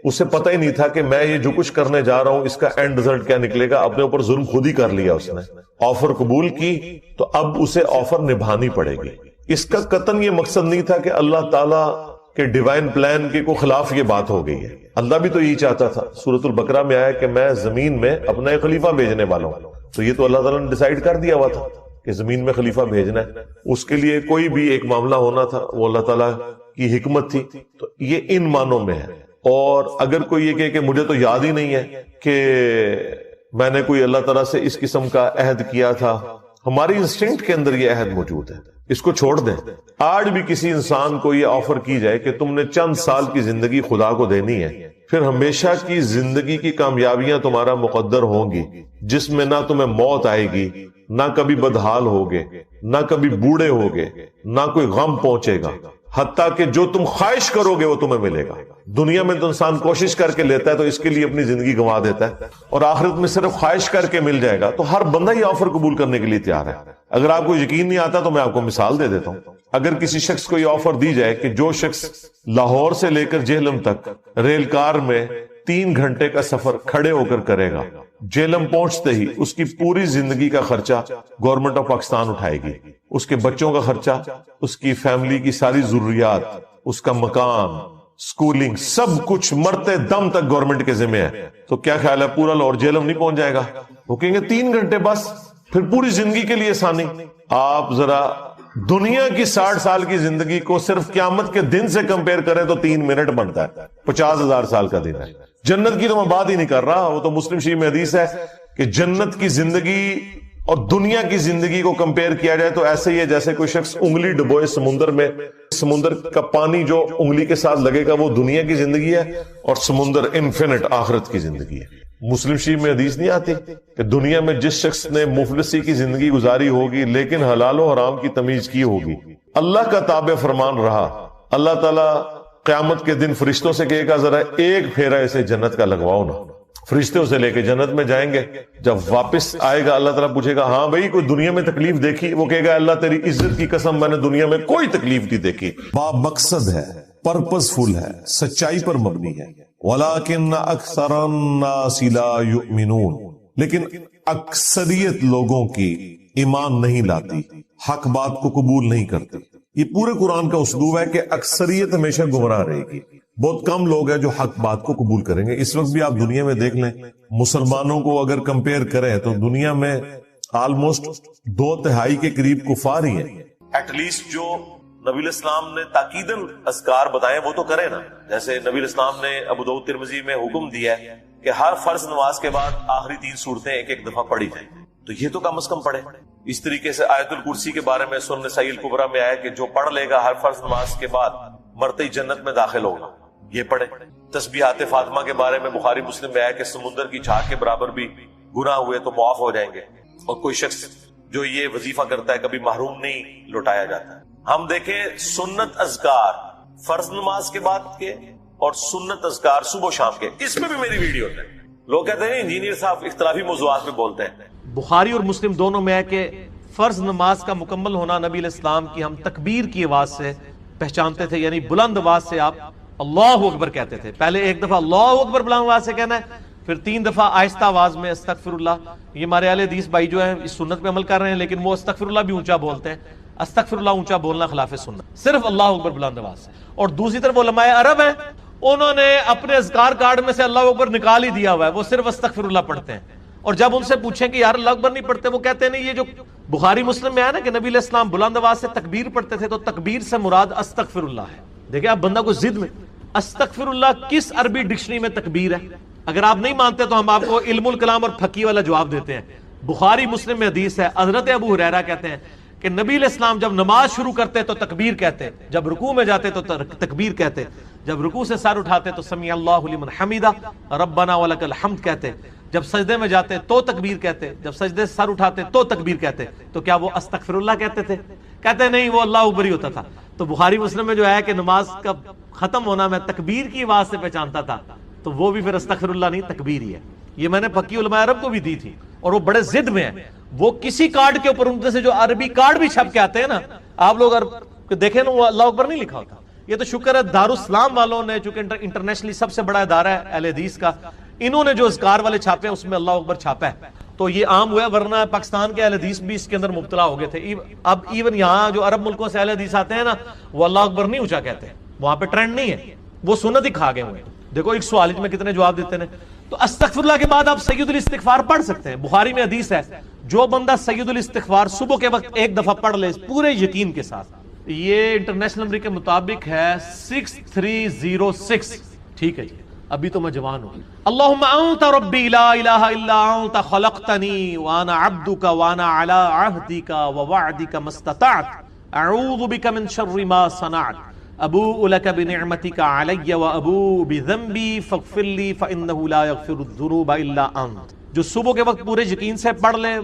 اسے پتہ ہی نہیں تھا کہ میں یہ جو کچھ کرنے جا رہا ہوں اس کا اینڈ رزلٹ کیا نکلے گا. اپنے اوپر ظلم خود ہی کر لیا. اس نے آفر قبول کی تو اب اسے آفر نبھانی پڑے گی. اس کا قطعاً یہ مقصد نہیں تھا کہ اللہ تعالیٰ کے ڈیوائن پلان کے کو خلاف یہ بات ہو گئی ہے. اللہ بھی تو یہی چاہتا تھا. سورۃ البقرہ میں آیا کہ میں زمین میں اپنا ایک خلیفہ بھیجنے والا ہوں. تو یہ تو اللہ تعالیٰ نے ڈیسائیڈ کر دیا ہوا تھا کہ زمین میں خلیفہ بھیجنا ہے. اس کے لیے کوئی بھی ایک معاملہ ہونا تھا، وہ اللہ تعالیٰ کی حکمت تھی. تو یہ ان معنوں میں ہے. اور اگر کوئی یہ کہے کہ مجھے تو یاد ہی نہیں ہے کہ میں نے کوئی اللہ تعالیٰ سے اس قسم کا عہد کیا تھا، ہماری انسٹنکٹ کے اندر یہ عہد موجود ہے، اس کو چھوڑ دیں. آج بھی کسی انسان کو یہ آفر کی جائے کہ تم نے چند سال کی زندگی خدا کو دینی ہے، پھر ہمیشہ کی زندگی کی کامیابیاں تمہارا مقدر ہوں گی، جس میں نہ تمہیں موت آئے گی، نہ کبھی بدحال ہوگے، نہ کبھی بوڑھے ہوگے، نہ کوئی غم پہنچے گا، حتیٰ کہ جو تم خواہش کرو گے وہ تمہیں ملے گا. دنیا میں تو انسان کوشش کر کے لیتا ہے تو اس کے لیے اپنی زندگی گنوا دیتا ہے، اور آخرت میں صرف خواہش کر کے مل جائے گا. تو ہر بندہ یہ آفر قبول کرنے کے لیے تیار ہے. اگر آپ کو یقین نہیں آتا تو میں آپ کو مثال دے دیتا ہوں. اگر کسی شخص کو یہ آفر دی جائے کہ جو شخص لاہور سے لے کر جہلم تک ریل کار میں 3 گھنٹے کا سفر کھڑے ہو کر کرے گا، جہلم پہنچتے ہی اس کی پوری زندگی کا خرچہ گورنمنٹ آف پاکستان اٹھائے گی. اس کے بچوں کا خرچہ، اس کی فیملی کی ساری ضروریات، اس کا مکان، سکولنگ، سب کچھ مرتے دم تک گورنمنٹ کے ذمہ ہے. تو کیا خیال ہے پورا لاہور جہلم نہیں پہنچ جائے گا؟ وہ کہیں گے 3 گھنٹے بس، پھر پوری زندگی کے لیے آسانی. آپ ذرا دنیا کی 60 سال کی زندگی کو صرف قیامت کے دن سے کمپیئر کریں تو 3 منٹ بنتا ہے. 50,000 سال کا دن ہے. جنت کی تو میں بات ہی نہیں کر رہا، وہ تو مسلم شریف میں حدیث ہے کہ جنت کی زندگی اور دنیا کی زندگی کو کمپیئر کیا جائے تو ایسے ہی ہے جیسے کوئی شخص انگلی ڈبوئے سمندر میں، سمندر کا پانی جو انگلی کے ساتھ لگے گا وہ دنیا کی زندگی ہے، اور سمندر انفینٹ آخرت کی زندگی ہے. مسلم شریف میں حدیث نہیں آتی کہ دنیا میں جس شخص نے مفلسی کی زندگی گزاری ہوگی لیکن حلال و حرام کی تمیز کی ہوگی، اللہ کا تابع فرمان رہا، اللہ تعالیٰ قیامت کے دن فرشتوں سے کہے گا ذرا ایک پھیرا اسے جنت کا لگواؤ نا. فرشتے اسے لے کے جنت میں جائیں گے. جب واپس آئے گا اللہ تعالیٰ پوچھے گا ہاں بھائی کوئی دنیا میں تکلیف دیکھی؟ وہ کہے گا اللہ تیری عزت کی قسم میں نے دنیا میں کوئی تکلیف نہیں دیکھی. با مقصد ہے، پرپز فل ہے، سچائی پر مبنی ہے. وَلَكِنَّ أَكْثَرَ النَّاسِ لَا يُؤْمِنُونَ، لیکن اکثریت لوگوں کی ایمان نہیں لاتی، حق بات کو قبول نہیں کرتی. یہ پورے قرآن کا اسلوب ہے کہ اکثریت ہمیشہ گمراہ رہے گی. بہت کم لوگ ہیں جو حق بات کو قبول کریں گے. اس وقت بھی آپ دنیا میں دیکھ لیں، مسلمانوں کو اگر کمپیئر کریں تو دنیا میں آلموسٹ 2/3 کے قریب کفار ہی ہیں. ایٹ لیسٹ جو نبی الاسلام نے تاکیداً اذکار بتائے وہ تو کرے نا. جیسے نبی الاسلام نے ابو داؤد ترمذی میں حکم دیا ہے کہ ہر فرض نماز کے بعد آخری 3 سورتیں ایک دفعہ پڑھی جائیں، تو یہ تو کم از کم پڑھے. اس طریقے سے آیت الکرسی کے بارے میں سنن نسائی الکبریٰ میں آیا کہ جو پڑھ لے گا ہر فرض نماز کے بعد مرتے ہی جنت میں داخل ہوگا، یہ پڑھے. تسبیحات فاطمہ کے بارے میں بخاری مسلم میں آیا کہ سمندر کی جھاگ کے برابر بھی گناہ ہوئے تو معاف ہو جائیں گے. اور کوئی شخص جو یہ وظیفہ کرتا ہے کبھی محروم نہیں لوٹایا جاتا ہے. ہم دیکھیں سنت اذکار فرض نماز کے بعد کے اور سنت اذکار صبح و شام کے، اس میں بھی میری ویڈیو ہے. لوگ کہتے ہیں انجینئر صاحب اختلافی موضوعات میں بولتے ہیں. بخاری اور مسلم دونوں میں ہے کہ فرض نماز کا مکمل ہونا نبی علیہ السلام کی ہم تکبیر کی آواز سے پہچانتے تھے، یعنی بلند آواز سے آپ اللہ اکبر کہتے تھے. پہلے ایک دفعہ اللہ اکبر بلند آواز سے کہنا ہے، پھر 3 دفعہ آہستہ آواز میں استغفر اللہ. یہ ہمارے اہل حدیث بھائی جو ہیں اس سنت پہ عمل کر رہے ہیں لیکن وہ استغفر اللہ بھی اونچا بولتے ہیں. استغفر اللہ اونچا بولنا خلاف سنت، صرف اللہ اکبر بلند آواز سے. اور دوسری طرف علماء عرب ہیں، انہوں نے اپنے اذکار کارڈ میں سے اللہ اکبر نکال ہی دیا ہوا ہے، وہ صرف استغفر اللہ پڑھتے ہیں. اور جب ان سے پوچھیں کہ یار اللہ اکبر نہیں پڑھتے، وہ کہتے ہیں نہیں، یہ جو بخاری مسلم میں ہے نا کہ نبی علیہ السلام بلند آواز سے تکبیر پڑھتے تھے تو تکبیر سے مراد استغفر اللہ ہے. دیکھیں آپ بندہ کو ضد میں، استغفر اللہ کس عربی ڈکشنری میں تکبیر ہے؟ اگر آپ نہیں مانتے تو ہم آپ کو علم الکلام اور فقی والا جواب دیتے ہیں. بخاری مسلم میں حدیث ہے, حضرت ابو ہریرہ کہتے ہیں کہ نبی علیہ السلام جب نماز شروع کرتے تو تکبیر کہتے, جب رکوع میں جاتے تو تکبیر کہتے, جب رکوع سے سر اٹھاتے تو سمیع اللہ لمن حمیدہ ربنا ولک الحمد کہتے, جب سجدے میں جاتے تو تکبیر کہتے, جب سجدے سے سر اٹھاتے تو تکبیر کہتے. تو کیا وہ استغفر اللہ کہتے تھے؟ کہتے نہیں, وہ اللہ اکبر ہی ہوتا تھا. تو بخاری مسلم میں جو ہے کہ نماز کا ختم ہونا میں تکبیر کی آواز سے پہچانتا تھا, تو وہ بھی پھر استغفر اللہ نہیں, تکبیر ہی ہے. یہ میں نے فقی علماء عرب کو بھی دی تھی, اور وہ بڑے ضد میں ہیں. وہ کسی کارڈ کے اوپر ان سے جو عربی کارڈ بھی چھپ کے آتے ہیں نا, آپ لوگ دیکھیں نا, وہ اللہ اکبر نہیں لکھا ہوتا. یہ تو شکر ہے دارالاسلام والوں نے, چونکہ انٹرنیشنلی سب سے بڑا ادارہ ہے اہل حدیث کا, انہوں نے جو اذکار والے چھاپے ہیں اس میں اللہ اکبر چھاپا ہے, تو یہ عام ہوا ہے. ورنہ پاکستان کے اہل حدیث بھی اس کے اندر مبتلا ہو گئے تھے. اب ایون یہاں جو عرب ملکوں سے اہل حدیث آتے ہیں نا, وہ اللہ اکبر نہیں اونچا کہتے ہیں, وہاں پہ ٹرینڈ نہیں ہے, وہ سنت ہی کھا گئے ہوئے. دیکھو ایک سوال میں کتنے جواب دیتے ہیں. تو استغفر اللہ کے بعد آپ سید الاستغفار پڑھ سکتے ہیں. بخاری میں حدیث ہے, جو بندہ سید الاستغفار صبح کے وقت ایک دفعہ پڑھ لے پورے یقین کے ساتھ, یہ انٹرنیشنل نمبر کے مطابق ہے 6306. ٹھیک ہے جی, ابھی تو میں جوان ہوں. اللہم انت ربی لا الہ الا انت خلقتنی وانا عبدک وانا علی عہدک ووعدک ما استطعت اعوذ بک من شر ما صنعت ابوء لک بنعمتک علی وابوء بذنبی فاغفر لی فانہ لا یغفر الذنوب الا انت. جو صبح کے وقت پورے یقین سے پڑھ لے,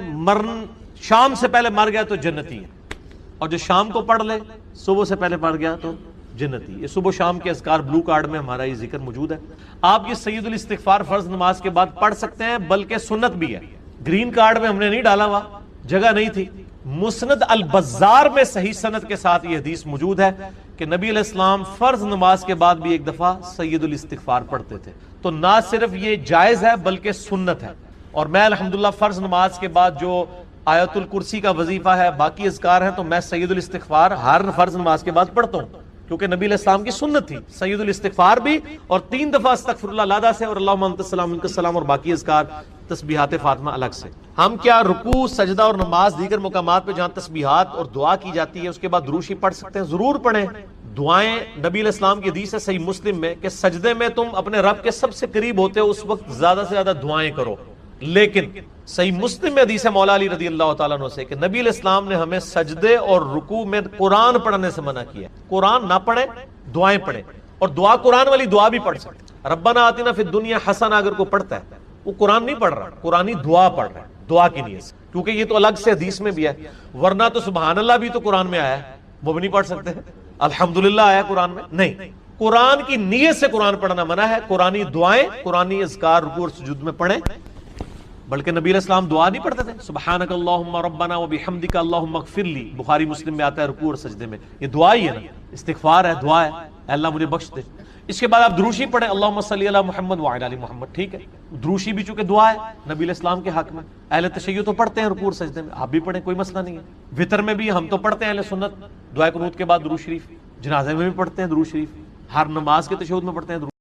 شام سے پہلے مر گیا تو جنتی ہے, اور جو شام کو پڑھ لے صبح سے پہلے پڑھ گیا تو جنتی. یہ صبح شام کے اذکار بلو کارڈ میں ہمارا یہ ذکر موجود ہے. آپ یہ سید الاستغفار فرض نماز کے بعد پڑھ سکتے ہیں, بلکہ سنت بھی ہے. گرین کارڈ میں ہم نے نہیں ڈالا ہوا, جگہ نہیں تھی. مسند البزار میں صحیح سند کے ساتھ یہ حدیث موجود ہے کہ نبی علیہ السلام فرض نماز کے بعد بھی ایک دفعہ سید الاستغفار پڑھتے تھے. تو نہ صرف یہ جائز ہے بلکہ سنت ہے. اور میں الحمدللہ فرض نماز کے بعد جو آیت الکرسی کا وظیفہ ہے, باقی اذکار ہیں, تو میں سید الاستغفار ہر فرض نماز کے بعد پڑھتا ہوں, کیونکہ نبی علیہ السلام کی سنت تھی. سید الاستغفار بھی, اور 3 دفعہ استغفر اللہ علیہ سے, اور اللہم انت السلام منک السلام, اور باقی اذکار تسبیحات فاطمہ الگ سے. ہم کیا رکوع, سجدہ اور نماز دیگر مقامات پہ جہاں تسبیحات اور دعا کی جاتی ہے اس کے بعد دروشی پڑھ سکتے ہیں؟ ضرور پڑھیں. دعائیں نبی علیہ السلام کی حدیث ہے صحیح مسلم میں کہ سجدے میں تم اپنے رب کے سب سے قریب ہوتے ہو, اس وقت زیادہ سے زیادہ دعائیں کرو. لیکن صحیح مسلم میں حدیث ہے مولا علی رضی اللہ تعالیٰ عنہ سے کہ نبی علیہ السلام نے ہمیں سجدے اور رکوع میں قرآن پڑھنے سے منع کیا. قرآن نہ پڑھیں, دعائیں پڑھیں, اور دعا قرآن والی دعا بھی پڑھ سکتے. ربنا آتنا فی الدنیا حسنہ اگر کوئی پڑھتا ہے, وہ قرآن نہیں پڑھ رہا, قرآنی دعا پڑھ رہا ہے, دعا کی نیت سے, کیونکہ یہ تو الگ سے حدیث میں بھی ہے. ورنہ تو سبحان اللہ بھی تو قرآن میں آیا ہے, وہ بھی نہیں پڑھ سکتے. الحمدللہ آیا قرآن میں نہیں, قرآن کی نیت سے قرآن پڑھنا منع ہے. قرآنی دعائیں, قرآنی اذکار رکوع اور سجود میں پڑھیں. بلکہ نبی علیہ السلام دعا نہیں پڑھتے تھے, سبحانک اللہم ربنا وبحمدک اللہم اغفر لی, بخاری مسلم میں آتا ہے رکوع اور سجدے میں. یہ دعا ہی ہے نا, استغفار ہے, دعا ہے, اے اللہ مجھے بخش دے. اس کے بعد آپ دروشی پڑھیں, اللہم صلی علی محمد وعلی آل محمد. ٹھیک ہے, دروشی بھی چونکہ دعا ہے نبی علیہ السلام کے حق میں. اہل تشیع تو پڑھتے ہیں رکوع اور سجدے میں, آپ بھی پڑھیں, کوئی مسئلہ نہیں ہے. وطر میں بھی ہم تو پڑھتے ہیں اہل سنت, دعائے قنوت کے بعد درود شریف. جنازے میں بھی پڑھتے ہیں درود شریف, ہر نماز کے تشہد میں پڑھتے ہیں درود.